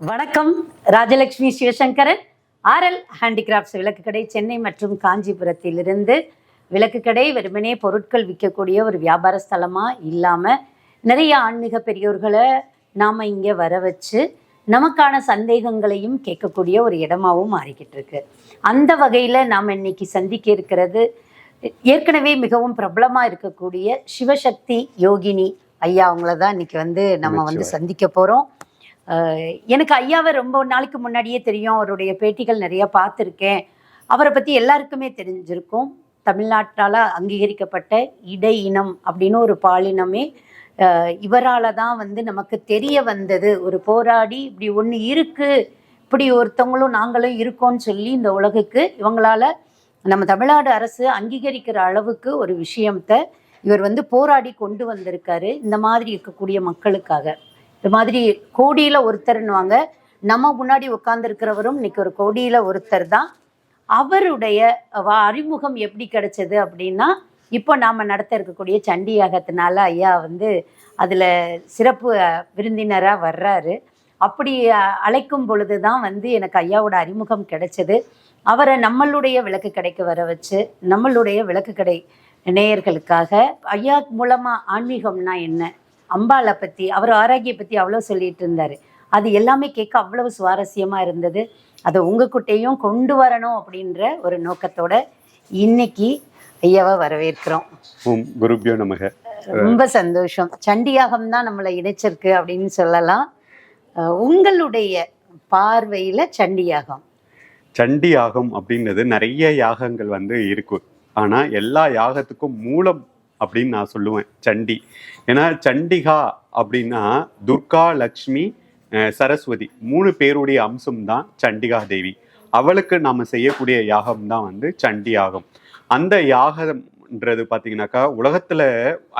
வணக்கம். Rajalakshmi Sivasankaran, RL handicrafts விளக்கு கடை, சென்னை மற்றும் காஞ்சிபுரத்திலிருந்து. விளக்கு கடை வெறுமனே பொருட்கள் விற்கக்கூடிய ஒரு வியாபார ஸ்தலமாக இல்லாமல் நிறைய ஆன்மீக பெரியோர்களை நாம் இங்கே வர வச்சு நமக்கான சந்தேகங்களையும் கேட்கக்கூடிய ஒரு இடமாகவும் மாறிக்கிட்டு இருக்கு. அந்த வகையில் நாம் இன்னைக்கு சந்திக்க இருக்கிறது ஏற்கனவே மிகவும் பிரபலமாக இருக்கக்கூடிய சிவசக்தி யோகினி ஐயா. அவங்கள தான் இன்னைக்கு நம்ம சந்திக்க போகிறோம். எனக்கு ஐயாவை ரொம்ப நாளைக்கு முன்னாடியே தெரியும். அவருடைய பேட்டிகள் நிறைய பார்த்துருக்கேன். அவரை பற்றி எல்லாருக்குமே தெரிஞ்சிருக்கும். தமிழ்நாட்டால் அங்கீகரிக்கப்பட்ட இடை இனம் அப்படின்னு ஒரு பாலினமே இவரால் தான் நமக்கு தெரிய வந்தது. ஒரு போராடி இப்படி ஒன்று இருக்குது, இப்படி ஒருத்தவங்களும் நாங்களும் இருக்கோன்னு சொல்லி இந்த உலகுக்கு இவங்களால் நம்ம தமிழ்நாடு அரசு அங்கீகரிக்கிற அளவுக்கு ஒரு விஷயத்தை இவர் போராடி கொண்டு வந்திருக்காரு. இந்த மாதிரி இருக்கக்கூடிய மக்களுக்காக இது மாதிரி கோடியில் ஒருத்தர்னுவாங்க. நம்ம முன்னாடி உட்கார்ந்துருக்கிறவரும் இன்னைக்கு ஒரு கோடியில் ஒருத்தர் தான். அவருடைய அறிமுகம் எப்படி கிடைச்சது அப்படின்னா, இப்போ நாம் நடத்த இருக்கக்கூடிய சண்டி யாகத்தினால ஐயா அதில் சிறப்பு விருந்தினராக வர்றாரு. அப்படி அழைக்கும் பொழுது தான் எனக்கு ஐயாவோட அறிமுகம் கிடைச்சது. அவரை நம்மளுடைய விளக்கு கடைக்கு வர வச்சு நம்மளுடைய விளக்கு கடை நேயர்களுக்காக ஐயா மூலமாக ஆன்மீகம்னா என்ன, அம்பாளை பற்றி, அவர் ஆரோக்கிய பற்றி அவ்வளோ சொல்லிட்டு இருந்தார். அது எல்லாமே கேட்க அவ்வளவு சுவாரஸ்யமாக இருந்தது. அதை உங்ககிட்டையும் கொண்டு வரணும் அப்படின்ற ஒரு நோக்கத்தோட இன்னைக்கு ஐயாவை வரவேற்கிறோம். குருபியோ நமக. ரொம்ப சந்தோஷம். சண்டியாகம் தான் நம்மளை இணைச்சிருக்கு அப்படின்னு சொல்லலாம். உங்களுடைய பார்வையில் சண்டியாகம் அப்படின்றது நிறைய யாகங்கள் இருக்கு. ஆனால் எல்லா யாகத்துக்கும் மூலம் அப்படின்னு நான் சொல்லுவேன் சண்டி. ஏன்னா சண்டிகா அப்படின்னா துர்கா, லக்ஷ்மி, சரஸ்வதி 3 பேருடைய அம்சம் தான் சண்டிகா தேவி. அவளுக்கு நாம் செய்யக்கூடிய யாகம் தான் சண்டி யாகம். அந்த யாகம்ன்றது பார்த்தீங்கன்னாக்கா உலகத்தில்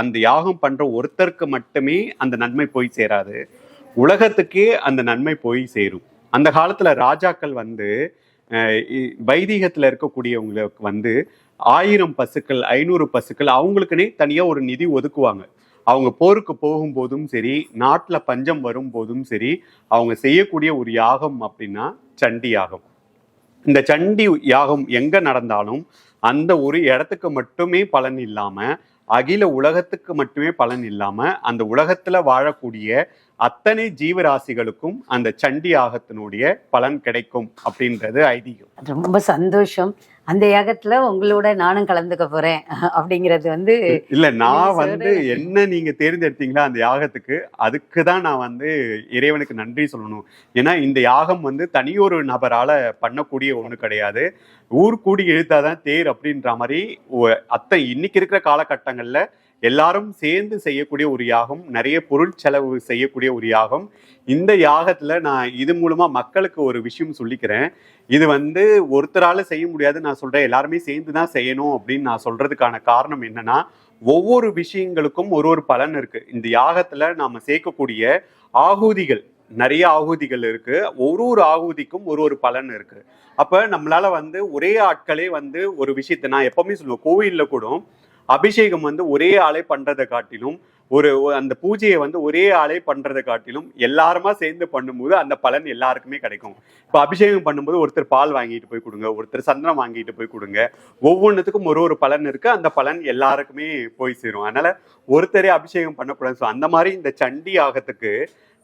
அந்த யாகம் பண்ணுற ஒருத்தருக்கு மட்டுமே அந்த நன்மை போய் சேராது, உலகத்துக்கே அந்த நன்மை போய் சேரும். அந்த காலத்தில் ராஜாக்கள் வைதீகத்தில் இருக்கக்கூடியவங்களுக்கு 1000 பசுக்கள் 500 பசுக்கள் அவங்களுக்குன்னே தனியாக ஒரு நிதி ஒதுக்குவாங்க. அவங்க போருக்கு போகும்போதும் சரி, நாட்டில் பஞ்சம் வரும்போதும் சரி, அவங்க செய்யக்கூடிய ஒரு யாகம் அப்படின்னா சண்டி யாகம். இந்த சண்டி யாகம் எங்கே நடந்தாலும் அந்த ஒரு இடத்துக்கு மட்டுமே பலன் இல்லாமல், அகில உலகத்துக்கு மட்டுமே பலன் இல்லாமல், அந்த உலகத்தில் வாழக்கூடிய அத்தனை ஜீவராசிகளுக்கும் அந்த சண்டி யாகத்தினுடைய பலன் கிடைக்கும் அப்படின்றது ஐதீகம். ரொம்ப சந்தோஷம். அந்த யாகத்துல உங்களோட நானும் கலந்துக்க போறேன் அப்படிங்கிறது இல்ல, நான் என்ன நீங்க தேர்ந்தெடுத்தீங்களா அந்த யாகத்துக்கு, அதுக்கு தான் நான் இறைவனுக்கு நன்றி சொல்லணும். ஏன்னா இந்த யாகம் தனியொரு நபரால பண்ணக்கூடிய ஒண்ணு கிடையாது. ஊர் கூடி இழுத்தாதான் தேர் அப்படின்ற மாதிரி இன்னைக்கு இருக்கிற காலகட்டங்கள்ல எல்லாரும் சேர்ந்து செய்யக்கூடிய ஒரு யாகம், நிறைய பொருள் செலவு செய்யக்கூடிய ஒரு யாகம். இந்த யாகத்துல நான் இது மூலமா மக்களுக்கு ஒரு விஷயம் சொல்லிக்கிறேன். இது ஒருத்தரால செய்ய முடியாது நான் சொல்றேன், எல்லாருமே சேர்ந்து தான் செய்யணும் அப்படின்னு நான் சொல்றதுக்கான காரணம் என்னன்னா, ஒவ்வொரு விஷயங்களுக்கும் ஒரு பலன் இருக்கு. இந்த யாகத்துல நாம சேர்க்கக்கூடிய ஆகுதிகள், நிறைய ஆகுதிகள் இருக்கு. ஒரு ஆகுதிக்கும் ஒரு பலன் இருக்கு. அப்ப நம்மளால ஒரே ஆட்களே ஒரு விஷயத்தை நான் எப்பவுமே சொல்லுவேன், கோவில்ல கூட அபிஷேகம் ஒரே ஆளே பண்றதை காட்டிலும், அந்த பூஜையை ஒரே ஆளே பண்றதை காட்டிலும் எல்லாருமா சேர்ந்து பண்ணும்போது அந்த பலன் எல்லாருக்குமே கிடைக்கும். இப்போ அபிஷேகம் பண்ணும்போது ஒருத்தர் பால் வாங்கிட்டு போய் கொடுங்க, ஒருத்தர் சந்தனம் வாங்கிட்டு போய் கொடுங்க. ஒவ்வொன்றுத்துக்கும் ஒரு பலன் இருக்கு. அந்த பலன் எல்லாருக்குமே போய் சேரும். அதனால ஒருத்தரே அபிஷேகம் பண்ணக்கூடாது. ஸோ அந்த மாதிரி இந்த சண்டி யாகத்துக்கு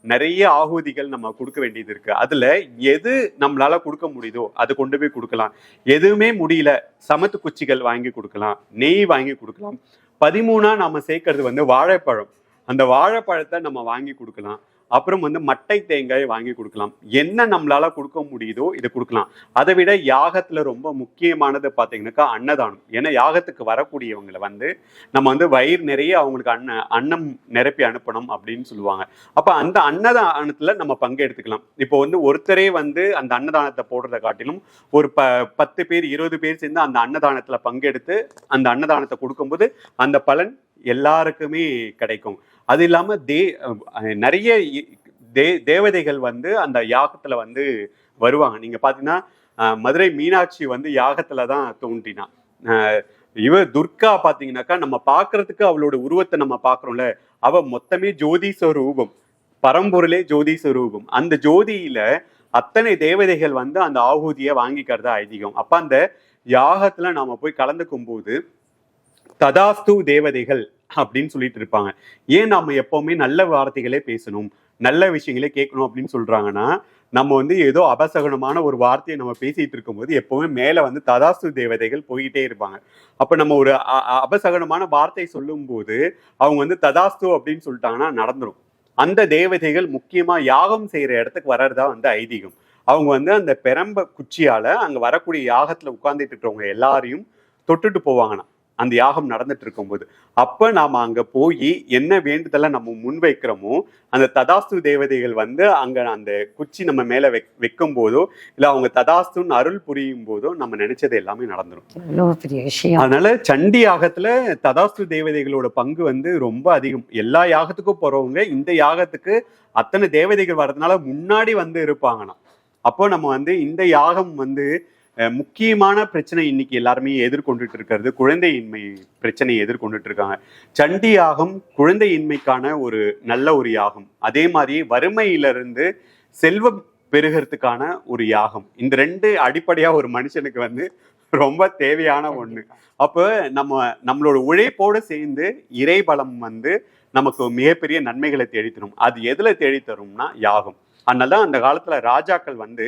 நிறைய ஆகுதிகள் நம்ம கொடுக்க வேண்டியது இருக்கு. அதுல எது நம்மளால கொடுக்க முடியுதோ அது கொண்டு போய் கொடுக்கலாம். எதுவுமே முடியல, சமத்து குச்சிகள் வாங்கி கொடுக்கலாம், நெய் வாங்கி கொடுக்கலாம். 13ஆ நாம சேர்க்கறது வாழைப்பழம். அந்த வாழைப்பழத்தை நம்ம வாங்கி கொடுக்கலாம். அப்புறம் மட்டை தேங்காய் வாங்கி கொடுக்கலாம். என்ன நம்மளால கொடுக்க முடியுதோ இதை கொடுக்கலாம். அதை விட யாகத்துல ரொம்ப முக்கியமானது பார்த்தீங்கன்னாக்கா அன்னதானம். ஏன்னா யாகத்துக்கு வரக்கூடியவங்களை நம்ம வயிறு நிறைய அவங்களுக்கு அன்னம் நிரப்பி அனுப்பணும் அப்படின்னு சொல்லுவாங்க. அப்ப அந்த அன்னதானத்துல நம்ம பங்கெடுத்துக்கலாம். இப்போ ஒருத்தரே அந்த அன்னதானத்தை போடுறதை காட்டிலும் ஒரு 10 பேர் 20 பேர் சேர்ந்து அந்த அன்னதானத்துல பங்கெடுத்து அந்த அன்னதானத்தை கொடுக்கும்போது அந்த பலன் எல்லாருக்குமே கிடைக்கும். அது இல்லாம நிறைய தேவதைகள் அந்த யாகத்துல வருவாங்க. நீங்க பாத்தீங்கன்னா மதுரை மீனாட்சி யாகத்துல தான் தோன்றினா. துர்கா பாத்தீங்கன்னாக்கா நம்ம பாக்குறதுக்கு அவளோட உருவத்தை நம்ம பாக்குறோம்ல, அவ மொத்தமே ஜோதிஷ ரூபம். பரம்பொருளே ஜோதி சுரூபம். அந்த ஜோதியில அத்தனை தேவதைகள் வந்து அந்த ஆகுதியை வாங்கிக்கிறதா ஐதீகம். அப்ப அந்த யாகத்துல நாம போய் கலந்துக்கும் போது ததாஸ்து தேவதைகள் அப்படின்னு சொல்லிட்டு இருப்பாங்க. ஏன் நாம எப்பவுமே நல்ல வார்த்தைகளே பேசணும், நல்ல விஷயங்களே கேட்கணும் அப்படின்னு சொல்றாங்கன்னா, நம்ம வந்து ஏதோ அபசகனமான ஒரு வார்த்தையை நம்ம பேசிட்டு இருக்கும்போது எப்பவுமே மேல வந்து ததாஸ்து தேவதைகள் போயிட்டே இருப்பாங்க. அப்ப நம்ம ஒரு அபசகனமான வார்த்தை சொல்லும் போது அவங்க வந்து ததாஸ்து அப்படின்னு சொல்லிட்டாங்கன்னா நடந்துரும். அந்த தேவதைகள் முக்கியமா யாகம் செய்யற இடத்துக்கு வர்றதா வந்து ஐதீகம். அவங்க வந்து அந்த பெரம்ப குச்சியால அங்க வரக்கூடிய யாகத்துல உட்கார்ந்துட்டு இருக்கிறவங்க எல்லாரையும் தொட்டுட்டு போவாங்கண்ணா, அந்த யாகம் நடந்துட்டு இருக்கும்போது. அப்ப நாம அங்க போய் என்ன வேண்டுதலை நம்ம முன்வைக்கிறோமோ அந்த ததாஸ்து தேவதைகள் வந்து அங்க அந்த குச்சி நம்ம மேல வைக்கும் போதோ இல்ல அவங்க ததாஸ்துன்னு அருள் புரியும் போதோ நம்ம நினைச்சது எல்லாமே நடந்துரும். பெரிய விஷயம். அதனால சண்டி யாகத்துல ததாஸ்து தேவதைகளோட பங்கு வந்து ரொம்ப அதிகம். எல்லா யாகத்துக்கும் போறவங்க இந்த யாகத்துக்கு அத்தனை தேவதைகள் வர்றதுனால முன்னாடி வந்து இருப்பாங்கண்ணா. அப்போ நம்ம வந்து இந்த யாகம் வந்து முக்கியமான பிரச்சனை இன்னைக்கு எல்லாருமே எதிர்கொண்டுட்டு இருக்கிறது குழந்தையின்மை பிரச்சனையை எதிர்கொண்டுட்டு இருக்காங்க. சண்டி யாகம் குழந்தையின்மைக்கான ஒரு நல்ல ஒரு யாகம். அதே மாதிரி வறுமையிலிருந்து செல்வம் பெருகிறதுக்கான ஒரு யாகம். இந்த ரெண்டு அடிப்படையா ஒரு மனுஷனுக்கு வந்து ரொம்ப தேவையான ஒண்ணு. அப்போ நம்மளோட உழைப்போடு சேர்ந்து இறைபலம் வந்து நமக்கு மிகப்பெரிய நன்மைகளை தேடித்தரும். அது எதுல தேடித்தரும்னா யாகம். அதனாலதான் அந்த காலத்துல ராஜாக்கள் வந்து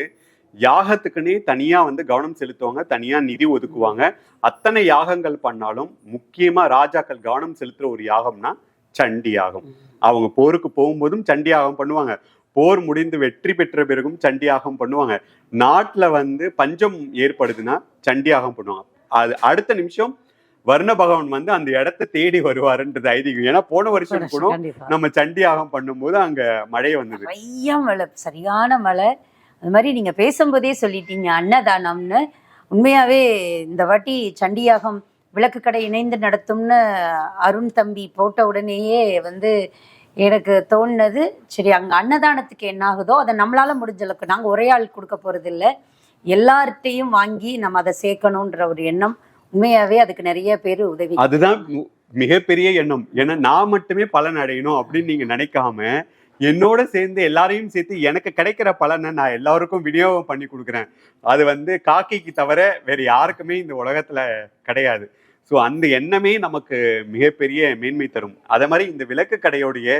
யாகத்துக்குன்னே தனியா வந்து கவனம் செலுத்துவாங்க, தனியா நிதி ஒதுக்குவாங்க. அத்தனை யாகங்கள் பண்ணாலும் முக்கியமா ராஜாக்கள் கவனம் செலுத்துற ஒரு யாகம்னா சண்டி யாகம். அவங்க போருக்கு போகும்போதும் சண்டி யாகம் பண்ணுவாங்க, போர் முடிந்து வெற்றி பெற்ற பிறகும் சண்டி யாகம் பண்ணுவாங்க. நாட்டுல வந்து பஞ்சம் ஏற்படுதுன்னா சண்டி யாகம் பண்ணுவாங்க. அது அடுத்த நிமிஷம் வர்ண பகவான் வந்து அந்த இடத்தை தேடி வருவாருன்றது ஐதீகம். ஏன்னா போன வருஷம் கூட நம்ம சண்டி யாகம் பண்ணும்போது அங்க மழை வந்தது, நிறைய மழை, சரியான மழை. அது மாதிரி நீங்க பேசும்போதே சொல்லிட்டீங்க அன்னதானம்னு. உண்மையாவே இந்த வாட்டி சண்டியாகம் விளக்கு கடை இணைந்து நடத்தும்னு அருண் தம்பி போட்ட உடனேயே வந்து எனக்கு தோணுனது, சரி அங்க அன்னதானத்துக்கு என்ன ஆகுதோ அதை நம்மளால முடிஞ்ச அளவுக்கு, நாங்க ஒரே ஆள் கொடுக்க போறது இல்லை, எல்லார்ட்டையும் வாங்கி நம்ம அதை சேர்க்கணுன்ற ஒரு எண்ணம். உண்மையாவே அதுக்கு நிறைய பேர் உதவி. அதுதான் மிகப்பெரிய எண்ணம். ஏன்னா நான் மட்டுமே பலன் அடையணும் அப்படின்னு நீங்க நினைக்காம என்னோட சேர்ந்து எல்லாரையும் சேர்த்து எனக்கு கிடைக்கிற பலனை நான் எல்லாருக்கும் விநியோகம் பண்ணி கொடுக்குறேன். அது வந்து காக்கைக்கு தவிர வேற யாருக்குமே இந்த உலகத்துல கிடையாது. ஸோ அந்த எண்ணமே நமக்கு மிகப்பெரிய மேன்மை தரும். அதே மாதிரி இந்த விளக்கு கடையோடைய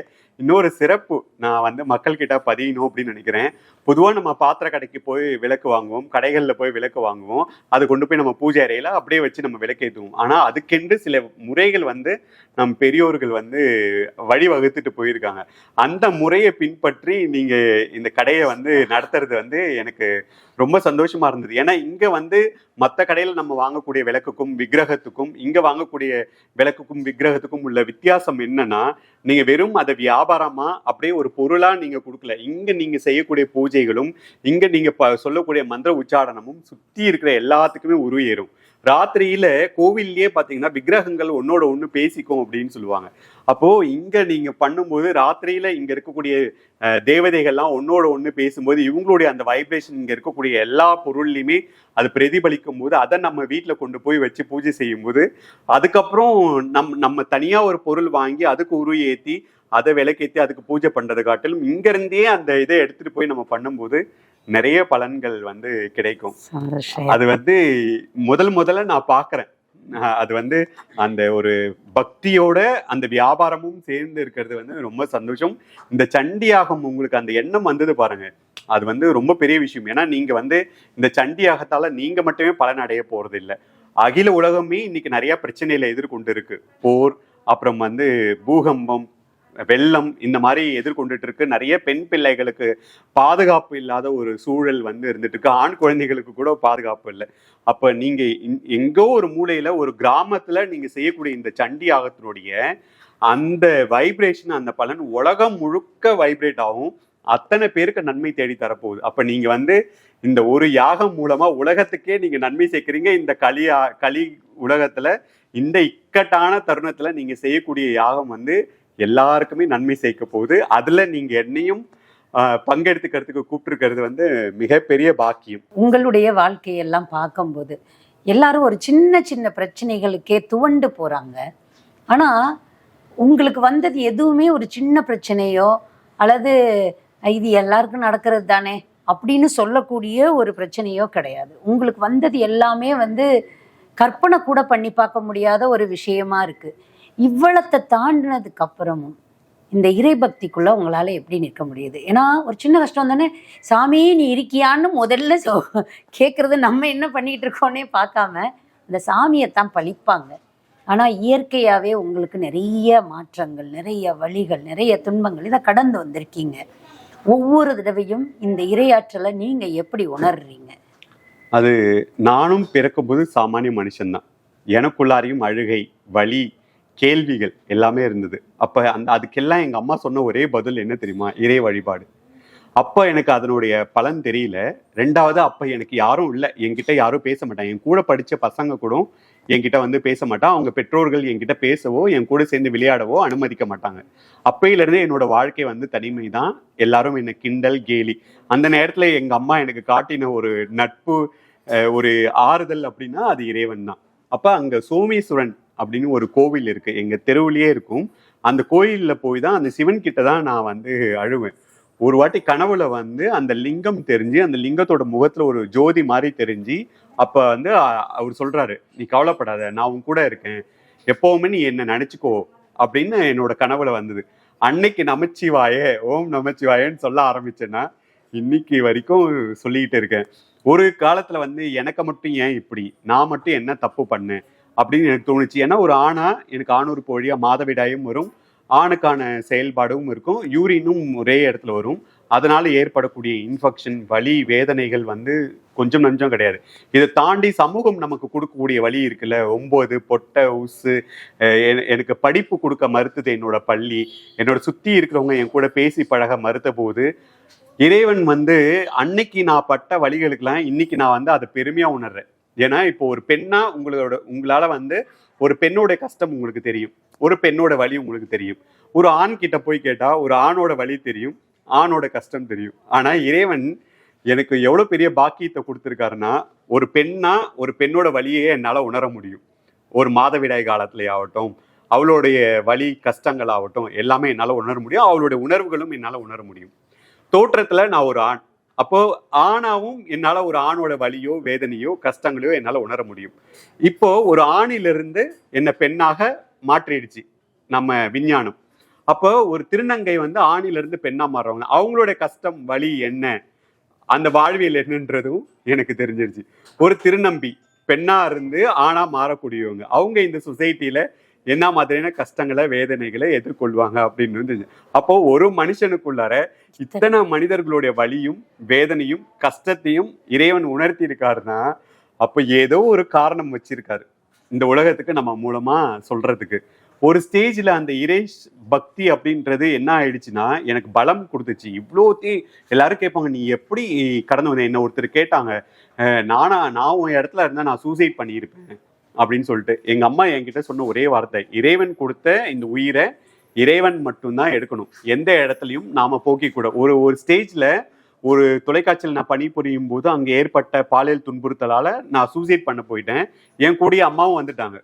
இன்னொரு சிறப்பு நான் வந்து மக்கள்கிட்ட பதியணும் அப்படின்னு நினைக்கிறேன். பொதுவாக நம்ம பாத்திர கடைக்கு போய் விளக்கு வாங்குவோம், கடைகளில் போய் விளக்கு வாங்குவோம், அதை கொண்டு போய் நம்ம பூஜை அறையில் அப்படியே வச்சு நம்ம விளக்கேற்றுவோம். ஆனால் அதுக்கென்று சில முறைகள் வந்து நம் பெரியோர்கள் வந்து வழிவகுத்துட்டு போயிருக்காங்க. அந்த முறையை பின்பற்றி நீங்கள் இந்த கடையை வந்து நடத்துறது வந்து எனக்கு ரொம்ப சந்தோஷமா இருந்தது. ஏன்னா இங்க வந்து மற்ற கடையில நம்ம வாங்கக்கூடிய விளக்குக்கும் விக்கிரகத்துக்கும் இங்க வாங்கக்கூடிய விளக்குக்கும் விக்கிரகத்துக்கும் உள்ள வித்தியாசம் என்னன்னா, நீங்க வெறும் அதை வியாபாரமா அப்படியே ஒரு பொருளா நீங்க கொடுக்கல. இங்க நீங்க செய்யக்கூடிய பூஜைகளும் இங்க நீங்க சொல்லக்கூடிய மந்திர உச்சாரணமும் சுத்தி இருக்கிற எல்லாத்துக்குமே உருவேறும். ராத்திரியில கோவில்லயே பாத்தீங்கன்னா விக்கிரகங்கள் ஒன்னோட ஒண்ணு பேசிக்கும் அப்படின்னு சொல்லுவாங்க. அப்போ இங்க நீங்க பண்ணும்போது ராத்திரியில இங்க இருக்கக்கூடிய தேவதைகள்லாம் ஒன்னோட ஒண்ணு பேசும்போது இவங்களுடைய அந்த வைப்ரேஷன் இங்க இருக்கக்கூடிய எல்லா பொருள்லையுமே அது பிரதிபலிக்கும் போது அதை நம்ம வீட்டுல கொண்டு போய் வச்சு பூஜை செய்யும் போது அதுக்கப்புறம் நம்ம தனியா ஒரு பொருள் வாங்கி அதுக்கு உரு ஏத்தி அதை விளக்கேற்றி அதுக்கு பூஜை பண்றது காட்டிலும் இங்க இருந்தே அந்த இதை எடுத்துட்டு போய் நம்ம பண்ணும்போது நிறைய பலன்கள் வந்து கிடைக்கும். அது வந்து முதல்ல நான் பாக்குறேன். அது வந்து அந்த ஒரு பக்தியோட அந்த வியாபாரமும் சேர்ந்து இருக்கிறது வந்து ரொம்ப சந்தோஷம். இந்த சண்டியாகம் உங்களுக்கு அந்த எண்ணம் வந்தது பாருங்க, அது வந்து ரொம்ப பெரிய விஷயம். ஏன்னா நீங்க வந்து இந்த சண்டியாகத்தால நீங்க மட்டுமே பலன் அடைய போறது இல்லை, அகில உலகமே இன்னைக்கு நிறைய பிரச்சனைகளை எதிர்கொண்டு இருக்கு. போர், அப்புறம் வந்து பூகம்பம், வெள்ளம், இந்த மாதிரி எதிர்கொண்டுட்டு இருக்கு. நிறைய பெண் பிள்ளைகளுக்கு பாதுகாப்பு இல்லாத ஒரு சூழல் வந்து இருந்துட்டு இருக்கு. ஆண் குழந்தைகளுக்கு கூட பாதுகாப்பு இல்லை. அப்ப நீங்க எங்கோ ஒரு மூலையில ஒரு கிராமத்துல நீங்க செய்யக்கூடிய இந்த சண்டி யாகத்தினுடைய அந்த வைப்ரேஷன், அந்த பலன் உலகம் முழுக்க வைப்ரேட் ஆகும். அத்தனை பேருக்கு நன்மை தேடி தரப்போகுது. அப்ப நீங்க வந்து இந்த ஒரு யாகம் மூலமா உலகத்துக்கே நீங்க நன்மை சேர்க்கிறீங்க. இந்த களி உலகத்துல இந்த இக்கட்டான தருணத்துல நீங்க செய்யக்கூடிய யாகம் வந்து எல்லாருக்குமே நன்மை சேர்க்க போகுது. அதுல நீங்க என்னையும் பங்கெடுத்துக்கிறதுக்கு கூப்பிட்டுருக்கிறது வந்து மிகப்பெரிய பாக்கியம். உங்களுடைய வாழ்க்கையெல்லாம் பார்க்கும்போது எல்லாரும் ஒரு சின்ன சின்ன பிரச்சனைகளுக்கே துவண்டு போறாங்க. ஆனா உங்களுக்கு வந்தது எதுவுமே ஒரு சின்ன பிரச்சனையோ அல்லது இது எல்லாருக்கும் நடக்கிறது தானே அப்படின்னு சொல்லக்கூடிய ஒரு பிரச்சனையோ கிடையாது. உங்களுக்கு வந்தது எல்லாமே வந்து கற்பனை கூட பண்ணி பார்க்க முடியாத ஒரு விஷயமா இருக்கு. இவ்வளத்தை தாண்டினதுக்கு அப்புறமும் இந்த இறைபக்திக்குள்ள உங்களால எப்படி நிற்க முடியுது? ஏன்னா ஒரு சின்ன கஷ்டம் தானே. சாமி நீ இருக்கியான்னு முதல்ல கேட்கறது நம்ம என்ன பண்ணிட்டு இருக்கோன்னே பார்க்காம இந்த சாமியைத்தான் பழிப்பாங்க. ஆனா இயற்கையாவே உங்களுக்கு நிறைய மாற்றங்கள், நிறைய வழிகள், நிறைய துன்பங்கள் இதை கடந்து வந்திருக்கீங்க. ஒவ்வொரு தடவையும் இந்த இறையாற்றலை நீங்க எப்படி உணர்றீங்க? அது நானும் பிறக்கும்போது சாமானிய மனுஷன்தான். எனக்குள்ளாரையும் அழுகை, வலி, கேள்விகள் எல்லாமே இருந்தது. அப்ப அதுக்கெல்லாம் எங்க அம்மா சொன்ன ஒரே பதில் என்ன தெரியுமா? இறை வழிபாடு. அப்ப எனக்கு அதனுடைய பலன் தெரியல. ரெண்டாவது, அப்ப எனக்கு யாரும் இல்லை, என்கிட்ட யாரும் பேச மாட்டாங்க. என் கூட படிச்ச பசங்க கூட என்கிட்ட வந்து பேச மாட்டான். அவங்க பெற்றோர்கள் என்கிட்ட பேசவோ என் கூட சேர்ந்து விளையாடவோ அனுமதிக்க மாட்டாங்க. அப்பையிலிருந்தே என்னோட வாழ்க்கை வந்து தனிமை தான். எல்லாரும் என்ன கிண்டல், கேலி. அந்த நேரத்துல எங்க அம்மா எனக்கு காட்டின ஒரு நட்பு, ஒரு ஆறுதல் அப்படின்னா அது இறைவன் தான். அப்ப அங்க சோமேஸ்வரன் அப்படின்னு ஒரு கோவில் இருக்கு, எங்க தெருவுலயே இருக்கும். அந்த கோயில்ல போய் தான் அந்த சிவன் கிட்ட தான் நான் வந்து அழுவேன். ஒரு வாட்டி கனவுல வந்து அந்த லிங்கம் தெரிஞ்சு, அந்த லிங்கத்தோட முகத்துல ஒரு ஜோதி மாதிரி தெரிஞ்சு, அப்ப வந்து அவர் சொல்றாரு, நீ கவலைப்படாத, நான் உன் கூட இருக்கேன், எப்பவுமே நீ என்ன நினைச்சுக்கோ அப்படின்னு என்னோட கனவுல வந்தது. அன்னைக்கு நமச்சிவாயே, ஓம் நமச்சிவாயன்னு சொல்ல ஆரம்பிச்சேன்னா இன்னைக்கு வரைக்கும் சொல்லிக்கிட்டு இருக்கேன். ஒரு காலத்துல வந்து எனக்கு மட்டும் ஏன் இப்படி, நான் மட்டும் என்ன தப்பு பண்ணேன் அப்படின்னு எனக்கு தோணுச்சு. ஏன்னா ஒரு ஆணா எனக்கு ஆணுறுப்பு வழியா மாதவிடாயும் வரும், ஆணுக்கான செயல்பாடும் இருக்கும், யூரினும் ஒரே இடத்துல வரும். அதனால ஏற்படக்கூடிய இன்ஃபெக்ஷன், வலி, வேதனைகள் வந்து கொஞ்சம் நஞ்சம் கிடையாது. இதை தாண்டி சமூகம் நமக்கு கொடுக்கக்கூடிய வழி இருக்குல்ல, 9 பொட்டை உசு, எனக்கு படிப்பு கொடுக்க மறுத்தது என்னோட பள்ளி, என்னோட சுத்தி இருக்கிறவங்க என் கூட பேசி பழக மறுத்த போது, இறைவன் வந்து அன்னைக்கு நான் பட்ட வழிகளுக்கெல்லாம் இன்னைக்கு நான் வந்து அதை பெருமையா உணர்றேன். ஏன்னா இப்போ ஒரு பெண்ணா உங்களால வந்து ஒரு பெண்ணோட கஷ்டம் உங்களுக்கு தெரியும், ஒரு பெண்ணோட வலி உங்களுக்கு தெரியும். ஒரு ஆண் கிட்ட போய் கேட்டா ஒரு ஆணோட வலி தெரியும், ஆணோட கஷ்டம் தெரியும். ஆனா இறைவன் எனக்கு எவ்வளவு பெரிய பாக்கியத்தை கொடுத்துருக்காருன்னா, ஒரு பெண்ணா ஒரு பெண்ணோட வலியே என்னால உணர முடியும். ஒரு மாதவிடாய் காலத்திலே ஆகட்டும், அவளுடைய வலி கஷ்டங்கள் ஆகட்டும், எல்லாமே என்னால உணர முடியும். அவளுடைய உணர்வுகளும் என்னால உணர முடியும். தோற்றத்துல நான் ஒரு ஆண், அப்போ ஆணாவும் என்னால ஒரு ஆணோட வலியோ வேதனையோ கஷ்டங்களையோ என்னால உணர முடியும். இப்போ ஒரு ஆணிலிருந்து என்ன பெண்ணாக மாற்றிடுச்சு நம்ம விஞ்ஞானம். அப்போ ஒரு திருநங்கை வந்து ஆணிலிருந்து பெண்ணா மாறுறவங்க, அவங்களோட கஷ்டம் வலி என்ன, அந்த வாழ்வியல் என்னன்றதும் எனக்கு தெரிஞ்சிருச்சு. ஒரு திருநம்பி பெண்ணா இருந்து ஆணா மாறக்கூடியவங்க, அவங்க இந்த சொசைட்டில என்ன மாதிரியான கஷ்டங்களை வேதனைகளை எதிர்கொள்வாங்க அப்படின்னு இருந்துச்சு. அப்போ ஒரு மனுஷனுக்குள்ளார இத்தனை மனிதர்களுடைய வலியும் வேதனையும் கஷ்டத்தையும் இறைவன் உணர்த்தி இருக்காருன்னா, அப்போ ஏதோ ஒரு காரணம் வச்சிருக்காரு இந்த உலகத்துக்கு நம்ம மூலமா சொல்றதுக்கு. ஒரு ஸ்டேஜ்ல அந்த இறை பக்தி அப்படின்றது என்ன ஆயிடுச்சுன்னா எனக்கு பலம் கொடுத்துச்சு. இவ்வளோத்தையும் எல்லாரும் கேட்பாங்க, நீ எப்படி கடந்து வந்த? என்ன ஒருத்தர் கேட்டாங்க, நான் உன் இடத்துல இருந்தா நான் சூசைட் பண்ணியிருப்பேன் அப்படின்னு சொல்லிட்டு. எங்க அம்மா என்கிட்ட சொன்ன ஒரே வார்த்தை, இறைவன் கொடுத்த இந்த உயிரை இறைவன் மட்டும்தான் எடுக்கணும், எந்த இடத்துலையும் நாம போக்கி கூட. ஒரு ஸ்டேஜ்ல ஒரு தொலைக்காட்சியில் நான் பணிபுரியும் போது அங்கே ஏற்பட்ட பாலியல் துன்புறுத்தலால நான் சூசைட் பண்ண போயிட்டேன். என் கூடிய அம்மாவும் வந்துட்டாங்க.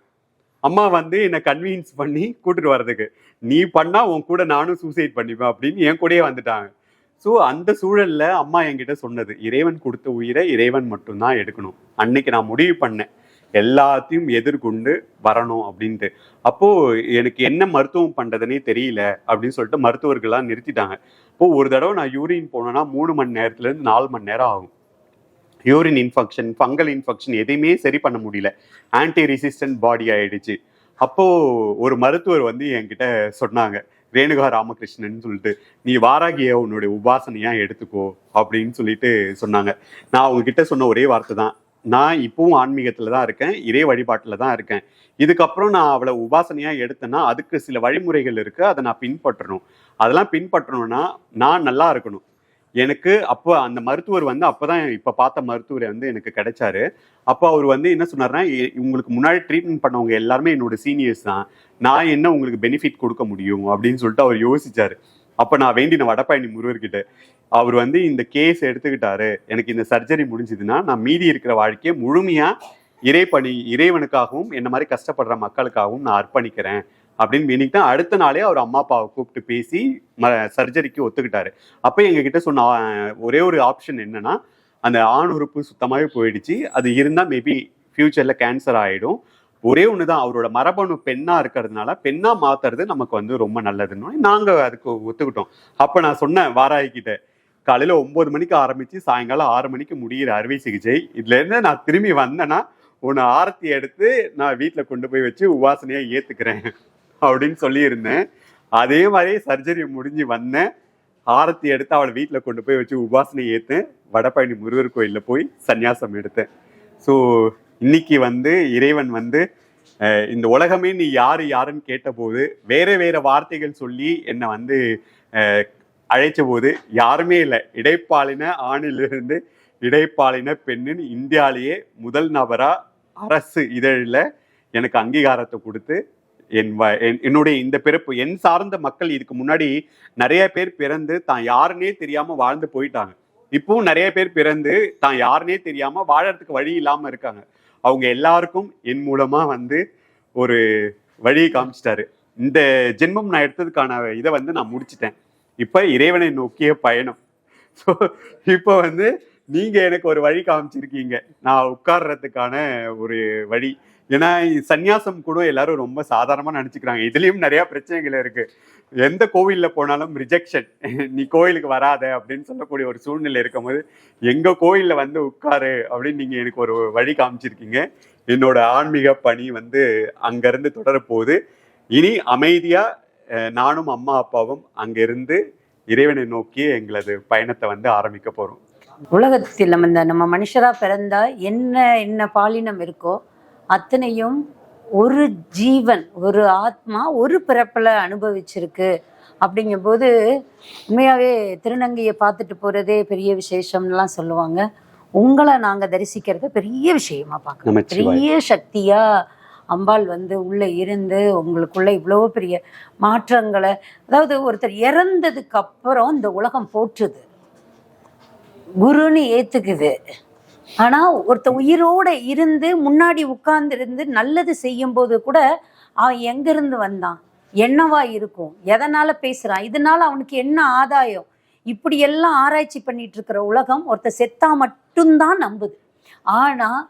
அம்மா வந்து என்னை கன்வீன்ஸ் பண்ணி கூட்டிட்டு வர்றதுக்கு, நீ பண்ணா உன் கூட நானும் சூசைட் பண்ணிப்பேன் அப்படின்னு என் கூடயே வந்துட்டாங்க. ஸோ அந்த சூழல்ல அம்மா என்கிட்ட சொன்னது, இறைவன் கொடுத்த உயிரை இறைவன் மட்டும்தான் எடுக்கணும். அன்னைக்கு நான் முடிவு பண்ணேன் எல்லாத்தையும் எதிர்கொண்டு வரணும் அப்படின்ட்டு. அப்போ எனக்கு என்ன மருத்துவம் பண்றதுன்னே தெரியல அப்படின்னு சொல்லிட்டு மருத்துவர்கள்லாம் நிறுத்திட்டாங்க. இப்போ ஒரு தடவை நான் யூரின் போனேன்னா 3 மணி நேரத்துல இருந்து 4 மணி நேரம் ஆகும். யூரின் இன்ஃபெக்ஷன், ஃபங்கல் இன்ஃபெக்ஷன் எதையுமே சரி பண்ண முடியல, ஆன்டி ரெசிஸ்டன்ட் பாடி ஆயிடுச்சு. அப்போ ஒரு மருத்துவர் வந்து என்கிட்ட சொன்னாங்க, ரேணுகா ராமகிருஷ்ணன் சொல்லிட்டு, நீ வாராகிய உன்னுடைய உபாசனையா எடுத்துக்கோ அப்படின்னு சொல்லிட்டு சொன்னாங்க. நான் அவங்க கிட்ட சொன்ன ஒரே வார்த்தை தான், நான் இப்பவும் ஆன்மீகத்துல தான் இருக்கேன், இறை வழிபாட்டுல தான் இருக்கேன். இதுக்கப்புறம் நான் அவளை உபாசனையா எடுத்தேன்னா அதுக்கு சில வழிமுறைகள் இருக்கு, அதை நான் பின்பற்றணும். அதெல்லாம் பின்பற்றணும்னா நான் நல்லா இருக்கணும். எனக்கு அப்போ அந்த மருத்துவர் வந்து அப்பதான் இப்ப பார்த்த மருத்துவர் வந்து எனக்கு கிடைச்சாரு. அப்போ அவர் வந்து என்ன சொன்னார்னா, உங்களுக்கு முன்னாடி ட்ரீட்மெண்ட் பண்ணவங்க எல்லாருமே என்னோட சீனியர்ஸ் தான், நான் என்ன உங்களுக்கு பெனிஃபிட் கொடுக்க முடியும் அப்படின்னு சொல்லிட்டு அவர் யோசிச்சாரு. அப்ப நான் வேண்டின வடபழனி முருகர்கிட்ட, அவர் வந்து இந்த கேஸ் எடுத்துக்கிட்டாரு, எனக்கு இந்த சர்ஜரி முடிஞ்சதுன்னா நான் மீதி இருக்கிற வாழ்க்கையை முழுமையா இறைவனுக்காகவும் என்ன மாதிரி கஷ்டப்படுற மக்களுக்காகவும் நான் அர்ப்பணிக்கிறேன் அப்படின்னு வேண்டிக்கிட்டு அடுத்த நாளே அவர் அம்மா அப்பாவை கூப்பிட்டு பேசி சர்ஜரிக்கு ஒத்துக்கிட்டாரு. அப்போ எங்ககிட்ட சொன்ன ஒரே ஒரு ஆப்ஷன் என்னன்னா, அந்த ஆண் உறுப்பு சுத்தமாகவே போயிடுச்சு, அது இருந்தால் மேபி ஃபியூச்சரில் கேன்சர் ஆகிடும், ஒரே ஒன்று தான் அவரோட மரபணு பெண்ணா இருக்கிறதுனால பெண்ணா மாத்துறது நமக்கு வந்து ரொம்ப நல்லதுன்னு நாங்கள் அதுக்கு ஒத்துக்கிட்டோம். அப்போ நான் சொன்னேன் வாராய்கிட்ட, காலையில் 9 மணிக்கு ஆரம்பித்து சாயங்காலம் 6 மணிக்கு முடிகிற அறுவை சிகிச்சை, இதுலேருந்து நான் திரும்பி வந்தேன்னா உன்னை ஆரத்தி எடுத்து நான் வீட்டில் கொண்டு போய் வச்சு உபாசனையாக ஏற்றுக்கிறேன் அப்படின்னு சொல்லியிருந்தேன். அதே மாதிரி சர்ஜரி முடிஞ்சு வந்தேன், ஆரத்தி எடுத்து அவளை வீட்டில் கொண்டு போய் வச்சு உபாசனை ஏற்றேன், வடபழனி முருகர் கோயிலில் போய் சன்னியாசம் எடுத்தேன். ஸோ இன்னைக்கு வந்து இறைவன் வந்து இந்த உலகமே நீ யாரு யாருன்னு கேட்டபோது வேற வேற வார்த்தைகள் சொல்லி என்னை வந்து அழைச்ச போது யாருமே இல்லை, இடைப்பாலின ஆணிலிருந்து இடைப்பாலின பெண்ணின் இந்தியாலேயே முதல் நபரா அரசு இதழில் எனக்கு அங்கீகாரத்தை கொடுத்து என்னுடைய இந்த பிறப்பு, என் சார்ந்த மக்கள் இதுக்கு முன்னாடி நிறைய பேர் பிறந்து தான் யாருன்னே தெரியாம வாழ்ந்து போயிட்டாங்க. இப்பவும் நிறைய பேர் பிறந்து தான் யாருன்னே தெரியாம வாழறதுக்கு வழி இல்லாம இருக்காங்க. அவங்க எல்லாருக்கும் என் மூலமா வந்து ஒரு வழியை காமிச்சிட்டாரு. இந்த ஜென்மம் நான் எடுத்ததுக்கான இதை வந்து நான் முடிச்சிட்டேன். இப்ப இறைவனை நோக்கிய பயணம். ஸோ இப்போ வந்து நீங்க எனக்கு ஒரு வழி காமிச்சிருக்கீங்க, நான் உட்கார்றதுக்கான ஒரு வழி. ஏன்னா சந்நியாசம் கூட எல்லாரும் ரொம்ப சாதாரணமா நினைச்சுக்கிறாங்க, இதுலயும் நிறைய பிரச்சனைகள் இருக்கு. எந்த கோவில்ல போனாலும் ரிஜெக்ஷன், நீ கோயிலுக்கு வராத அப்படின்னு சொல்லக்கூடிய ஒரு சூழ்நிலை இருக்கும் போது எங்க கோயில்ல வந்து உட்காரு அப்படின்னு நீங்க எனக்கு ஒரு வழி காமிச்சிருக்கீங்க. என்னோட ஆன்மீக பணி வந்து அங்கிருந்து தொடரப்போகுது. இனி அமைதியா நானும் அம்மா அப்பாவும் அங்கிருந்து இறைவனை நோக்கி எங்களது பயணத்தை வந்து ஆரம்பிக்க போறோம். உலகத்தில் நம்ம மனுஷரா பிறந்தா என்ன என்ன பாலினம் இருக்கோ அத்தனையும் ஒரு ஜீவன், ஒரு ஆத்மா ஒரு பிறப்பில் அனுபவிச்சிருக்கு. அப்படிங்கும்போது உண்மையாகவே திருநங்கையை பார்த்துட்டு போகிறதே பெரிய விசேஷம்லாம் சொல்லுவாங்க. உங்களை நாங்கள் தரிசிக்கிறத பெரிய விஷயமா பார்க்கணும். பெரிய சக்தியாக அம்பாள் வந்து உள்ளே இருந்து உங்களுக்குள்ள இவ்வளோ பெரிய மாற்றங்களை, அதாவது ஒருத்தர் இறந்ததுக்கு அப்புறம் இந்த உலகம் போற்றுது, குருன்னு ஏற்றுக்குது. ஆனால் ஒருத்தர் உயிரோடு இருந்து முன்னாடி உட்கார்ந்து இருந்து நல்லது செய்யும்போது கூட அவன் எங்கேருந்து வந்தான், என்னவா இருக்கும், எதனால் பேசுகிறான், இதனால் அவனுக்கு என்ன ஆதாயம், இப்படியெல்லாம் ஆராய்ச்சி பண்ணிட்டு இருக்கிற உலகம் ஒருத்தர் செத்தா மட்டும்தான் நம்புது. ஆனால்